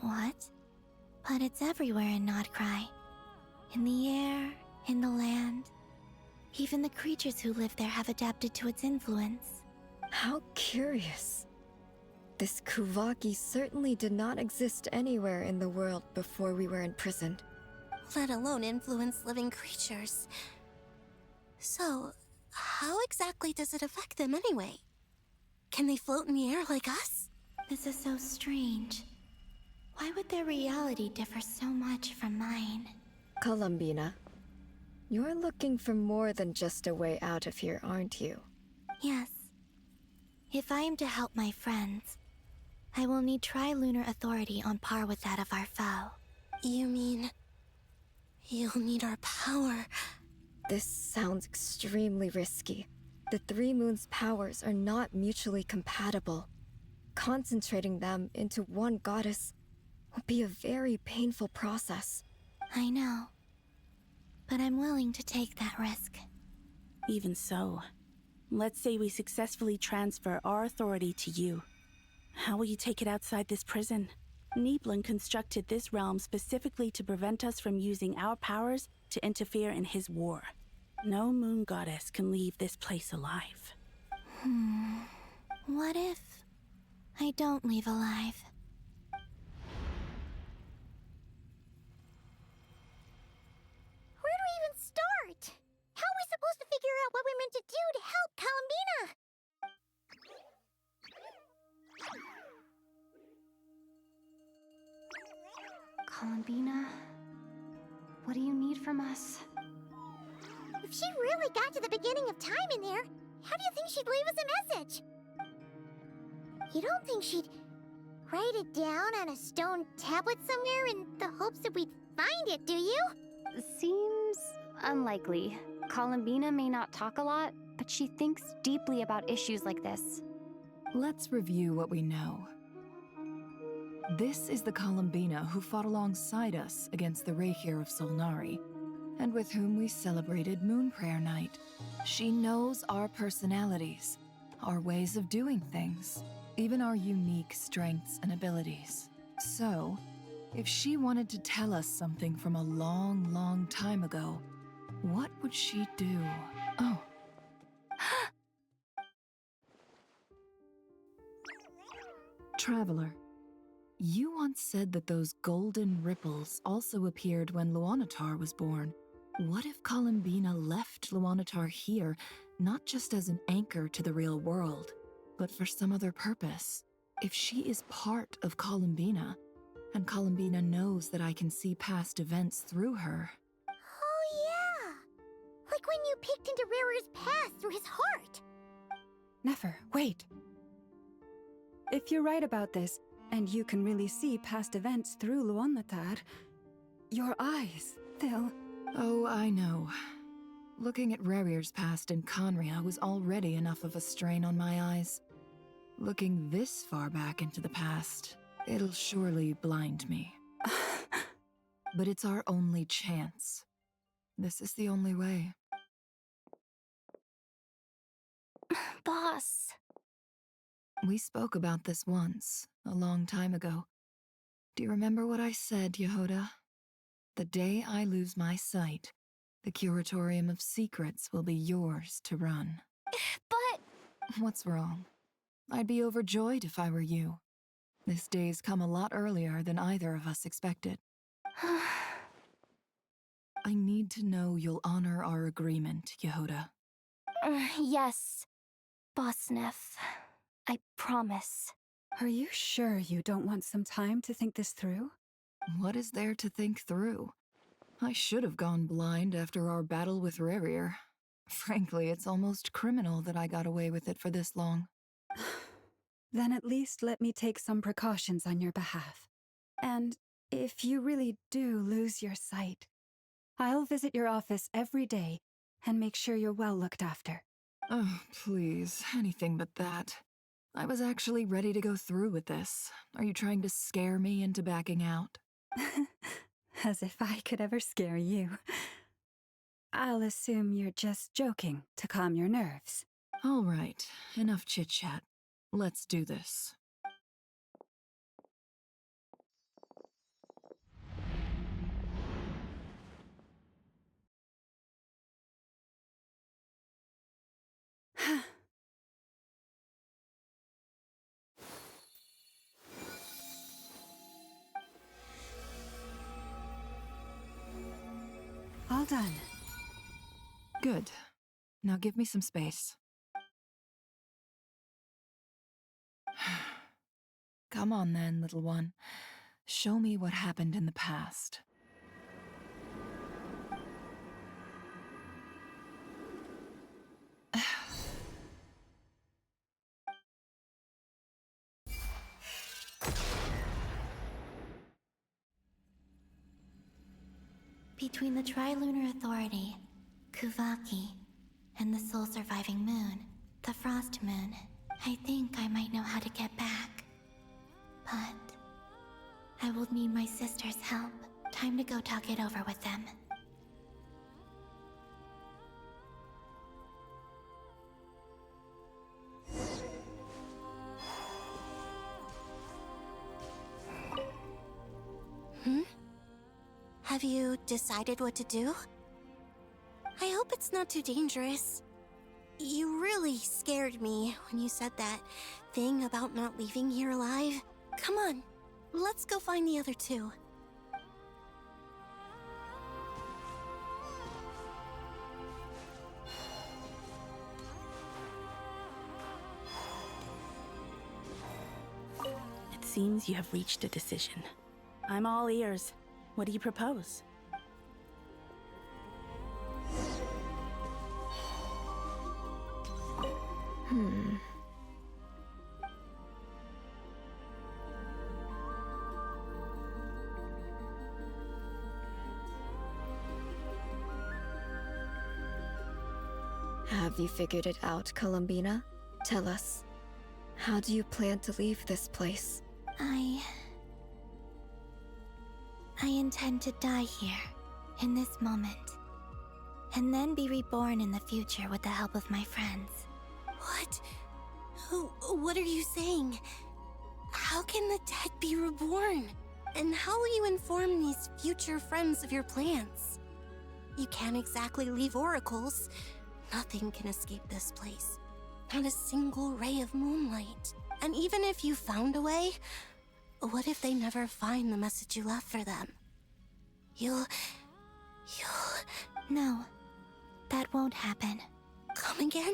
What? But it's everywhere in Nodcry. In the air, in the land. Even the creatures who live there have adapted to its influence. How curious. This Kuvaki certainly did not exist anywhere in the world before we were imprisoned. Let alone influence living creatures. So, how exactly does it affect them anyway? Can they float in the air like us? This is so strange. Why would their reality differ so much from mine? Columbina, you're looking for more than just a way out of here, aren't you? Yes. If I am to help my friends, I will need tri-lunar authority on par with that of our foe. You mean... you'll need our power? This sounds extremely risky. The three moons' powers are not mutually compatible. Concentrating them into one goddess will be a very painful process. I know. But I'm willing to take that risk. Even so, let's say we successfully transfer our authority to you. How will you take it outside this prison? Niblin constructed this realm specifically to prevent us from using our powers to interfere in his war. No moon goddess can leave this place alive. What if I don't leave alive? Where do we even start? How are we supposed to figure out what we're meant to do to help Columbina? Columbina, what do you need from us? If she really got to the beginning of time in there, how do you think she'd leave us a message? You don't think she'd write it down on a stone tablet somewhere in the hopes that we'd find it, do you? Seems unlikely. Columbina may not talk a lot, but she thinks deeply about issues like this. Let's review what we know. This is the Columbina who fought alongside us against the Raihir of Solnari, and with whom we celebrated Moon Prayer Night. She knows our personalities, our ways of doing things, even our unique strengths and abilities. So, if she wanted to tell us something from a long, long time ago, what would she do? Oh. Traveler, you once said that those golden ripples also appeared when Luanatar was born. What if Columbina left Luanatar here, not just as an anchor to the real world, but for some other purpose? If she is part of Columbina, and Columbina knows that I can see past events through her. Oh yeah! Like when you peeked into Rare's past through his heart! Nefer, wait! If you're right about this, and you can really see past events through Luanatar, your eyes, they'll... Oh, I know. Looking at Rarir's past in Conria was already enough of a strain on my eyes. Looking this far back into the past, it'll surely blind me. But it's our only chance. This is the only way. Boss. We spoke about this once, a long time ago. Do you remember what I said, Yehoda? The day I lose my sight, the Curatorium of Secrets will be yours to run. But... What's wrong? I'd be overjoyed if I were you. This day's come a lot earlier than either of us expected. I need to know you'll honor our agreement, Yehoda. Yes, Boss Neff. I promise. Are you sure you don't want some time to think this through? What is there to think through? I should have gone blind after our battle with Rarir. Frankly, it's almost criminal that I got away with it for this long. Then at least let me take some precautions on your behalf. And if you really do lose your sight, I'll visit your office every day and make sure you're well looked after. Oh, please, anything but that. I was actually ready to go through with this. Are you trying to scare me into backing out? As if I could ever scare you. I'll assume you're just joking to calm your nerves. All right, enough chit-chat. Let's do this. All done. Good. Now give me some space. Come on then, little one. Show me what happened in the past. Between the Trilunar Authority, Kuvaki, and the soul-surviving moon, the Frost Moon, I think I might know how to get back. But I will need my sister's help. Time to go talk it over with them. Have you decided what to do? I hope it's not too dangerous. You really scared me when you said that thing about not leaving here alive. Come on, let's go find the other two. It seems you have reached a decision. I'm all ears. What do you propose? Have you figured it out, Columbina? Tell us. How do you plan to leave this place? I intend to die here, in this moment, and then be reborn in the future with the help of my friends. What? What are you saying? How can the dead be reborn? And how will you inform these future friends of your plans? You can't exactly leave oracles. Nothing can escape this place. Not a single ray of moonlight. And even if you found a way, what if they never find the message you left for them? No, that won't happen. Come again?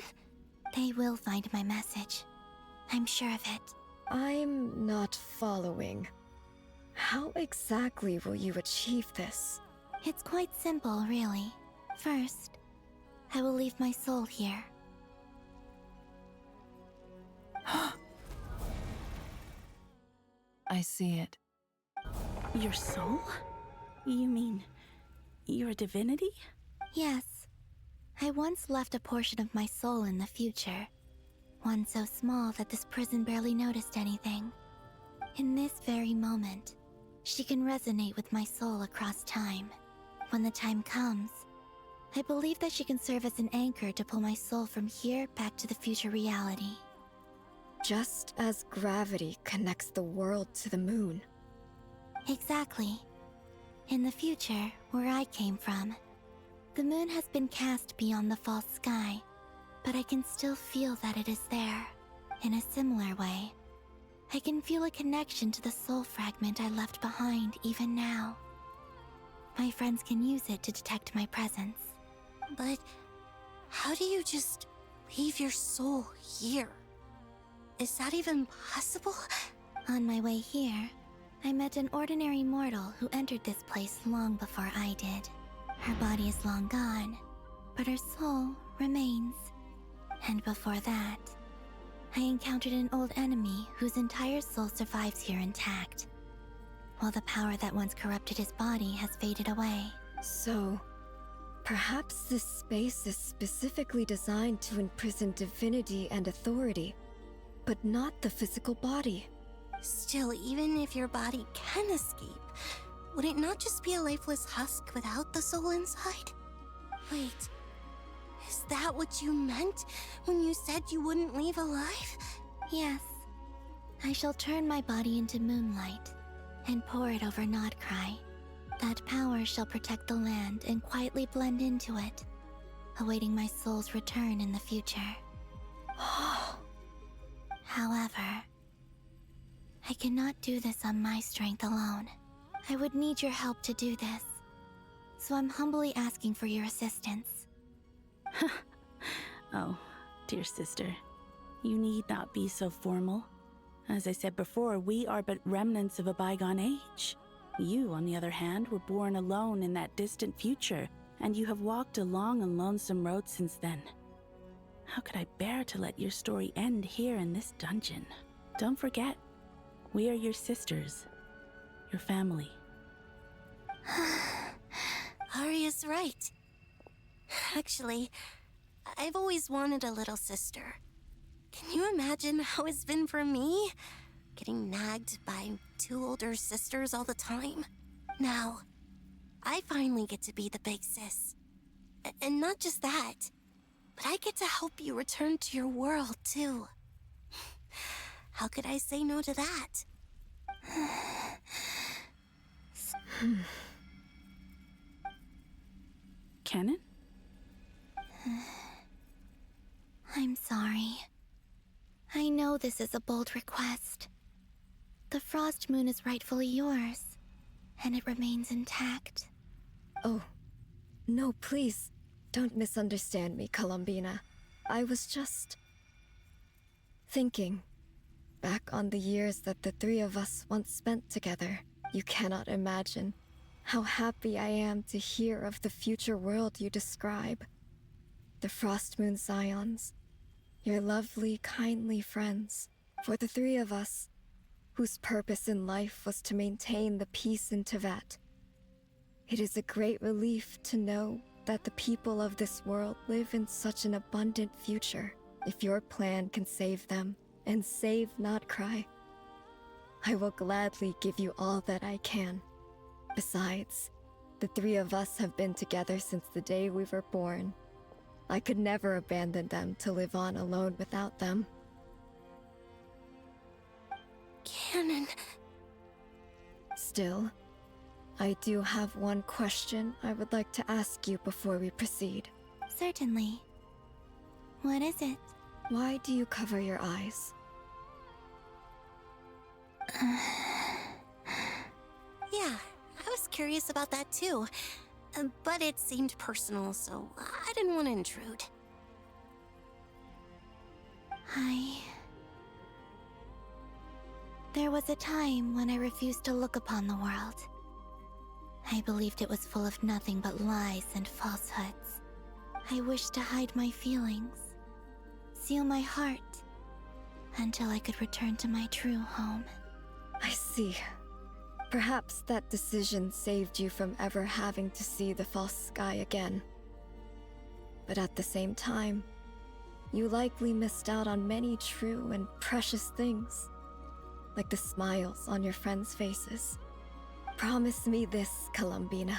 They will find my message. I'm sure of it. I'm not following. How exactly will you achieve this? It's quite simple, really. First, I will leave my soul here. I see it. Your soul? You mean your divinity? Yes. I once left a portion of my soul in the future. One so small that this prison barely noticed anything. In this very moment, she can resonate with my soul across time. When the time comes, I believe that she can serve as an anchor to pull my soul from here back to the future reality. Just as gravity connects the world to the moon. Exactly. In the future, where I came from, the moon has been cast beyond the false sky, but I can still feel that it is there. In a similar way, I can feel a connection to the soul fragment I left behind even now. My friends can use it to detect my presence. But how do you just leave your soul here? Is that even possible? On my way here, I met an ordinary mortal who entered this place long before I did. Her body is long gone, but her soul remains. And before that, I encountered an old enemy whose entire soul survives here intact, while the power that once corrupted his body has faded away. So, perhaps this space is specifically designed to imprison divinity and authority, but not the physical body. Still, even if your body can escape, would it not just be a lifeless husk without the soul inside? Wait, is that what you meant when you said you wouldn't leave alive? Yes. I shall turn my body into moonlight and pour it over Nodcry. That power shall protect the land and quietly blend into it, awaiting my soul's return in the future. However, I cannot do this on my strength alone. I would need your help to do this, so I'm humbly asking for your assistance. Oh, dear sister, you need not be so formal. As I said before, we are but remnants of a bygone age. You, on the other hand, were born alone in that distant future, and you have walked a long and lonesome road since then. How could I bear to let your story end here in this dungeon? Don't forget, we are your sisters, your family. Arya's right. Actually, I've always wanted a little sister. Can you imagine how it's been for me? Getting nagged by 2 older sisters all the time. Now, I finally get to be the big sis. And not just that, but I get to help you return to your world, too. How could I say no to that? Canon? I'm sorry. I know this is a bold request. The Frost Moon is rightfully yours, and it remains intact. Oh, no, please, don't misunderstand me, Columbina. I was just thinking back on the years that the 3 of us once spent together. You cannot imagine how happy I am to hear of the future world you describe. The Frost Moon Scions, your lovely, kindly friends. For the 3 of us, whose purpose in life was to maintain the peace in Teyvat, it is a great relief to know that the people of this world live in such an abundant future. If your plan can save them, and save Notcry, I will gladly give you all that I can. Besides, the 3 of us have been together since the day we were born. I could never abandon them to live on alone without them. Canon. Still, I do have one question I would like to ask you before we proceed. Certainly. What is it? Why do you cover your eyes? Yeah, I was curious about that too. But it seemed personal, so I didn't want to intrude. There was a time when I refused to look upon the world. I believed it was full of nothing but lies and falsehoods. I wished to hide my feelings, seal my heart, until I could return to my true home. I see. Perhaps that decision saved you from ever having to see the false sky again. But at the same time, you likely missed out on many true and precious things, like the smiles on your friends' faces. Promise me this, Columbina.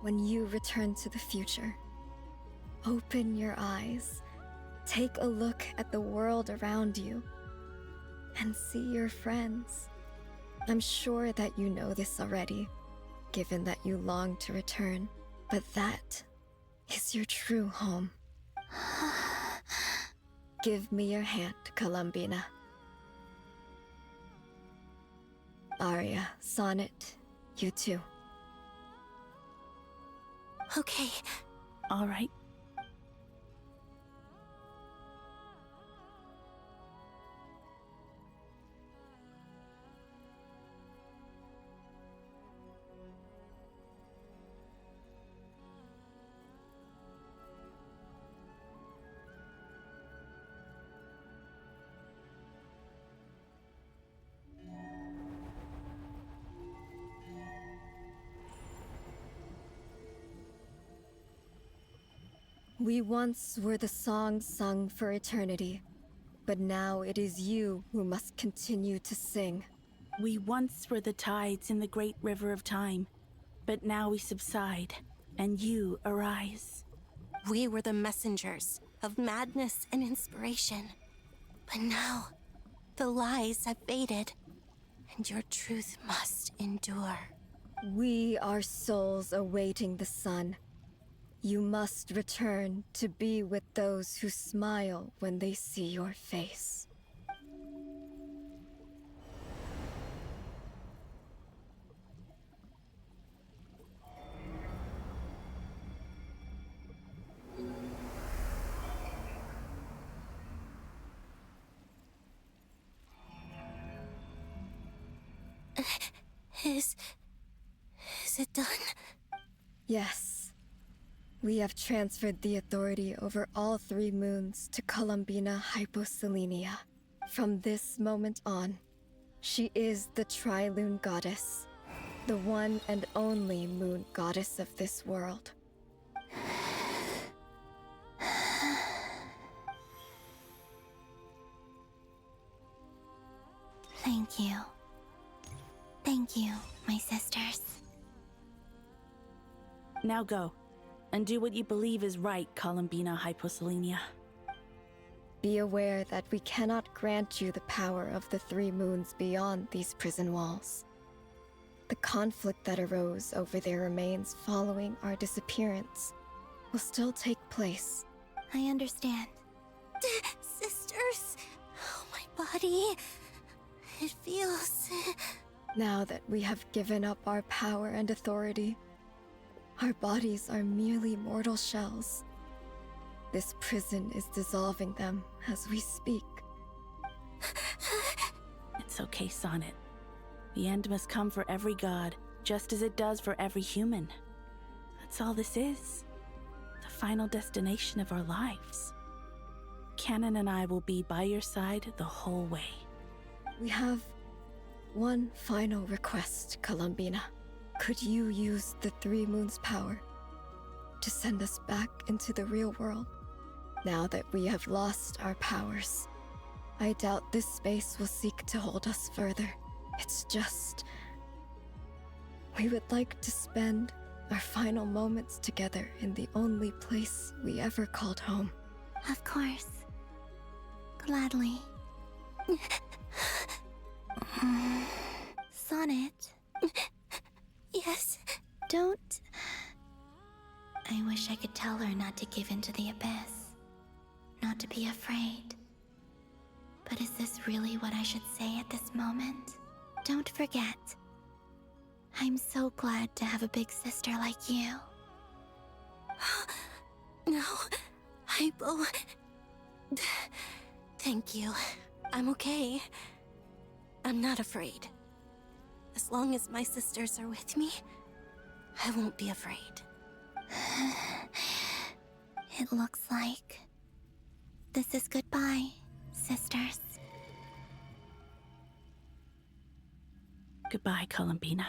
When you return to the future, open your eyes, take a look at the world around you, and see your friends. I'm sure that you know this already, given that you long to return, but that is your true home. Give me your hand, Columbina. Arya, Sonnet, you too. Okay. All right. We once were the songs sung for eternity, but now it is you who must continue to sing. We once were the tides in the great river of time, but now we subside, and you arise. We were the messengers of madness and inspiration. But now, the lies have faded, and your truth must endure. We are souls awaiting the sun. You must return to be with those who smile when they see your face. Is it done? Yes. We have transferred the authority over all 3 moons to Columbina Hyposelenia. From this moment on, she is the Tri-Lune Goddess, the one and only moon goddess of this world. Thank you. Thank you, my sisters. Now go, and do what you believe is right, Columbina Hyposelenia. Be aware that we cannot grant you the power of the 3 moons beyond these prison walls. The conflict that arose over their remains following our disappearance will still take place. I understand. Sisters, oh, my body. It feels... Now that we have given up our power and authority, our bodies are merely mortal shells. This prison is dissolving them as we speak. It's okay, Sonnet. The end must come for every god, just as it does for every human. That's all this is. The final destination of our lives. Canon and I will be by your side the whole way. We have one final request, Columbina. Could you use the 3 moons' power to send us back into the real world? Now that we have lost our powers, I doubt this space will seek to hold us further. It's just... we would like to spend our final moments together in the only place we ever called home. Of course. Gladly. Sonnet. Yes? Don't... I wish I could tell her not to give in to the abyss. Not to be afraid. But is this really what I should say at this moment? Don't forget. I'm so glad to have a big sister like you. No, Hypo... Thank you. I'm okay. I'm not afraid. As long as my sisters are with me, I won't be afraid. It looks like this is goodbye, sisters. Goodbye, Columbina.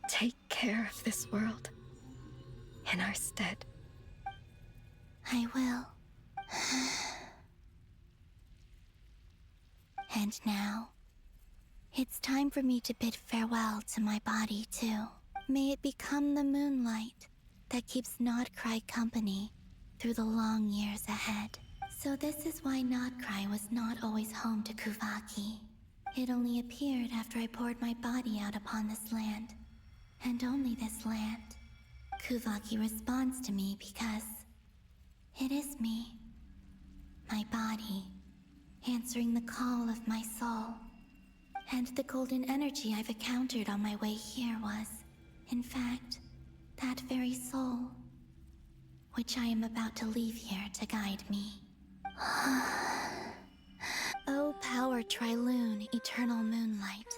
Take care of this world in our stead. I will. And now, it's time for me to bid farewell to my body, too. May it become the moonlight that keeps Nodcry company through the long years ahead. So this is why Nodcry was not always home to Kuvaki. It only appeared after I poured my body out upon this land. And only this land. Kuvaki responds to me because it is me. My body, answering the call of my soul. And the golden energy I've encountered on my way here was, in fact, that very soul, which I am about to leave here to guide me. O power Tri-Lune, eternal moonlight.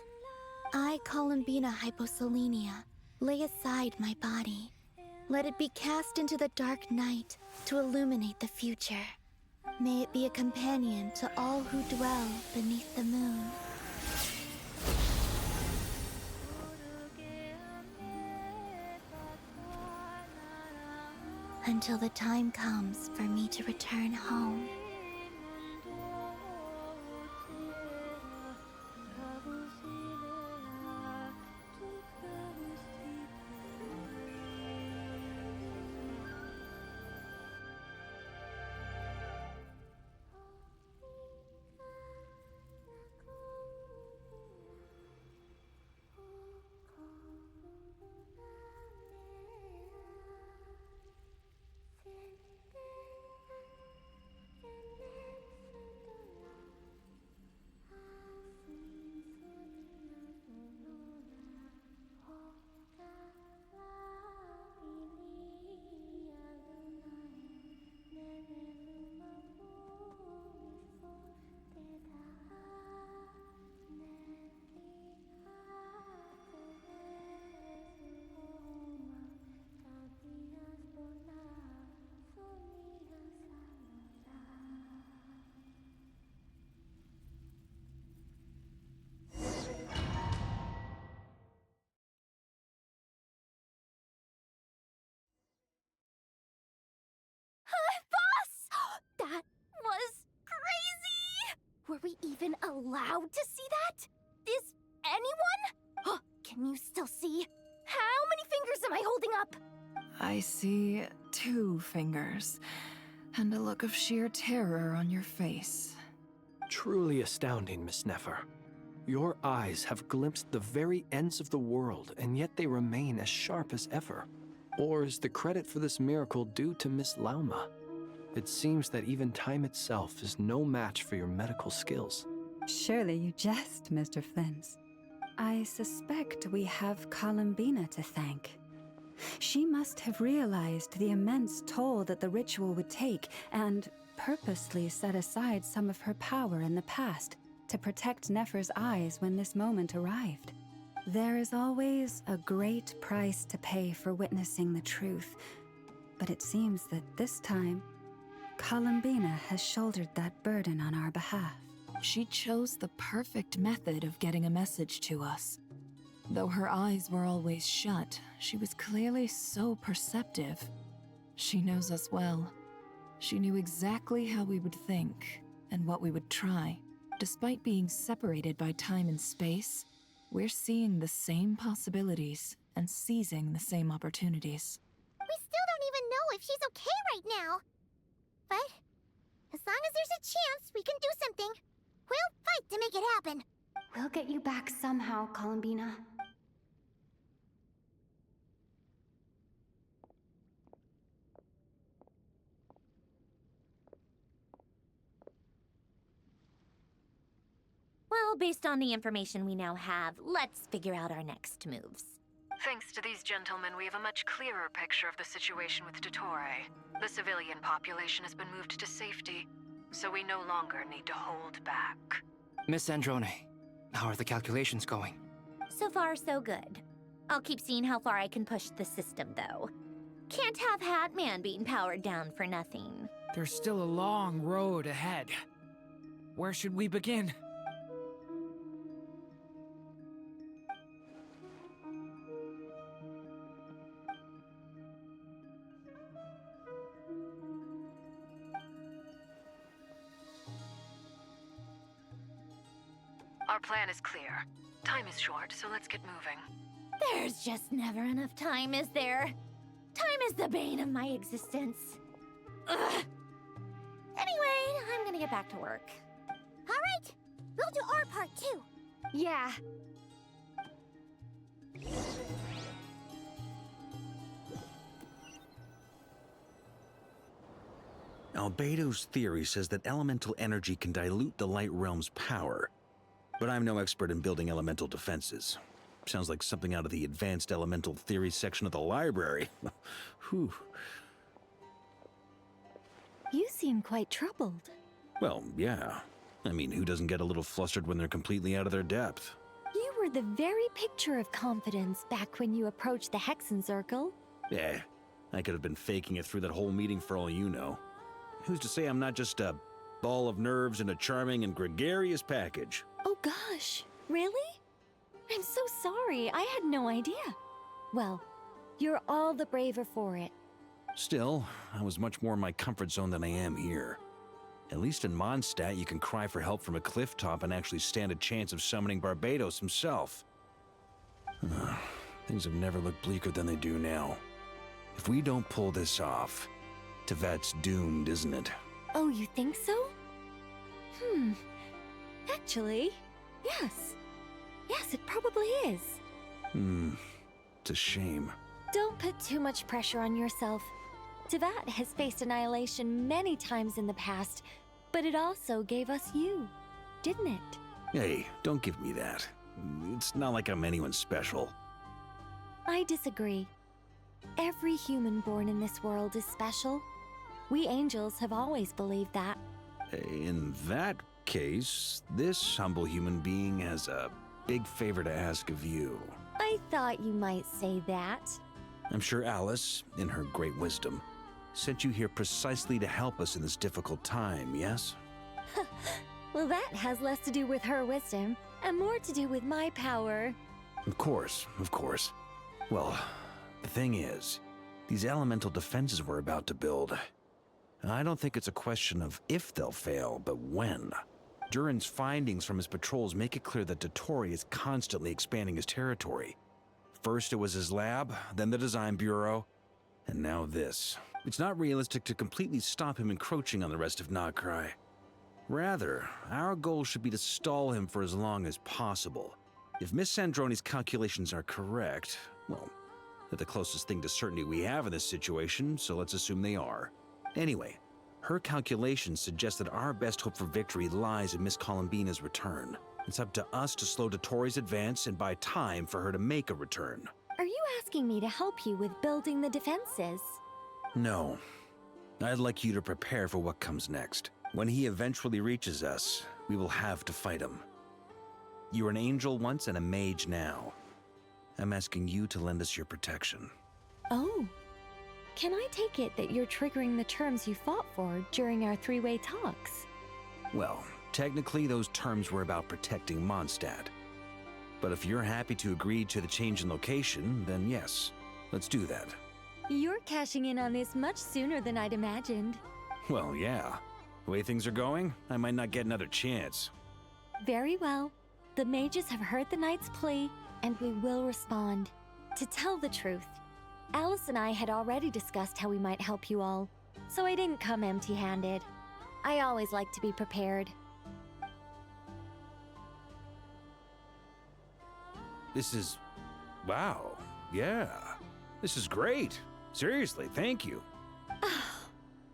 I, Columbina Hyposelenia, lay aside my body. Let it be cast into the dark night to illuminate the future. May it be a companion to all who dwell beneath the moon. Until the time comes for me to return home. allowed to see that? Is anyone? Oh, can you still see? How many fingers am I holding up? I see 2 fingers, and a look of sheer terror on your face. Truly astounding, Miss Nefer. Your eyes have glimpsed the very ends of the world, and yet they remain as sharp as ever. Or is the credit for this miracle due to Miss Lauma? It seems that even time itself is no match for your medical skills. Surely you jest, Mr. Flins. I suspect we have Columbina to thank. She must have realized the immense toll that the ritual would take and purposely set aside some of her power in the past to protect Nefer's eyes when this moment arrived. There is always a great price to pay for witnessing the truth, but it seems that this time, Columbina has shouldered that burden on our behalf. She chose the perfect method of getting a message to us. Though her eyes were always shut, she was clearly so perceptive. She knows us well. She knew exactly how we would think and what we would try. Despite being separated by time and space, we're seeing the same possibilities and seizing the same opportunities. We still don't even know if she's okay right now. But as long as there's a chance we can do something, we'll fight to make it happen. We'll get you back somehow, Columbina. Well, based on the information we now have, let's figure out our next moves. Thanks to these gentlemen, we have a much clearer picture of the situation with Dottore. The civilian population has been moved to safety, so we no longer need to hold back. Miss Androne, how are the calculations going? So far, so good. I'll keep seeing how far I can push the system, though. Can't have Hatman being powered down for nothing. There's still a long road ahead. Where should we begin? Our plan is clear. Time is short, so let's get moving. There's just never enough time, is there? Time is the bane of my existence. Ugh. Anyway, I'm gonna get back to work. All right, we'll do our part too. Yeah. Albedo's theory says that elemental energy can dilute the Light Realm's power. But I'm no expert in building elemental defenses. Sounds like something out of the Advanced Elemental Theory section of the library. Whew. You seem quite troubled. Well, yeah. I mean, who doesn't get a little flustered when they're completely out of their depth? You were the very picture of confidence back when you approached the Hexen Circle. Yeah, I could have been faking it through that whole meeting for all you know. Who's to say I'm not just a ball of nerves in a charming and gregarious package? Oh gosh, really? I'm so sorry, I had no idea. Well, you're all the braver for it. Still, I was much more in my comfort zone than I am here. At least in Mondstadt, you can cry for help from a cliff top and actually stand a chance of summoning Barbados himself. Things have never looked bleaker than they do now. If we don't pull this off, Tevet's doomed, isn't it? Oh, you think so? Actually, yes. Yes, it probably is. It's a shame. Don't put too much pressure on yourself. Tevat has faced annihilation many times in the past, but it also gave us you, didn't it? Hey, don't give me that. It's not like I'm anyone special. I disagree. Every human born in this world is special. We angels have always believed that. In that case, this humble human being has a big favor to ask of you. I thought you might say that. I'm sure Alice, in her great wisdom, sent you here precisely to help us in this difficult time, yes? Well, that has less to do with her wisdom and more to do with my power. Of course, of course. Well, the thing is, these elemental defenses we're about to build, I don't think it's a question of if they'll fail, but when. Durin's findings from his patrols make it clear that Dottore is constantly expanding his territory. First it was his lab, then the design bureau, and now this. It's not realistic to completely stop him encroaching on the rest of Nagcry. Rather, our goal should be to stall him for as long as possible. If Miss Sandroni's calculations are correct, well, they're the closest thing to certainty we have in this situation, so let's assume they are. Anyway, her calculations suggest that our best hope for victory lies in Miss Columbina's return. It's up to us to slow Dottore's advance and buy time for her to make a return. Are you asking me to help you with building the defenses? No. I'd like you to prepare for what comes next. When he eventually reaches us, we will have to fight him. You were an angel once and a mage now. I'm asking you to lend us your protection. Oh. Can I take it that you're triggering the terms you fought for during our three-way talks? Well, technically those terms were about protecting Mondstadt. But if you're happy to agree to the change in location, then yes, let's do that. You're cashing in on this much sooner than I'd imagined. Well, yeah. The way things are going, I might not get another chance. Very well. The mages have heard the knight's plea, and we will respond. To tell the truth, Alice and I had already discussed how we might help you all, so I didn't come empty-handed. I always like to be prepared. This is... wow. Yeah. This is great. Seriously, thank you.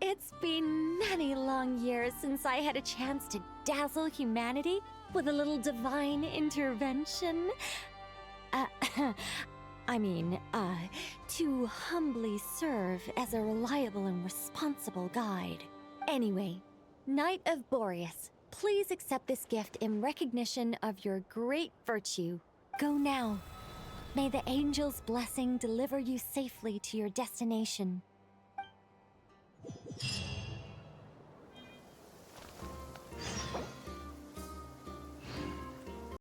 It's been many long years since I had a chance to dazzle humanity with a little divine intervention. To humbly serve as a reliable and responsible guide. Anyway, Knight of Boreas, please accept this gift in recognition of your great virtue. Go now. May the angel's blessing deliver you safely to your destination.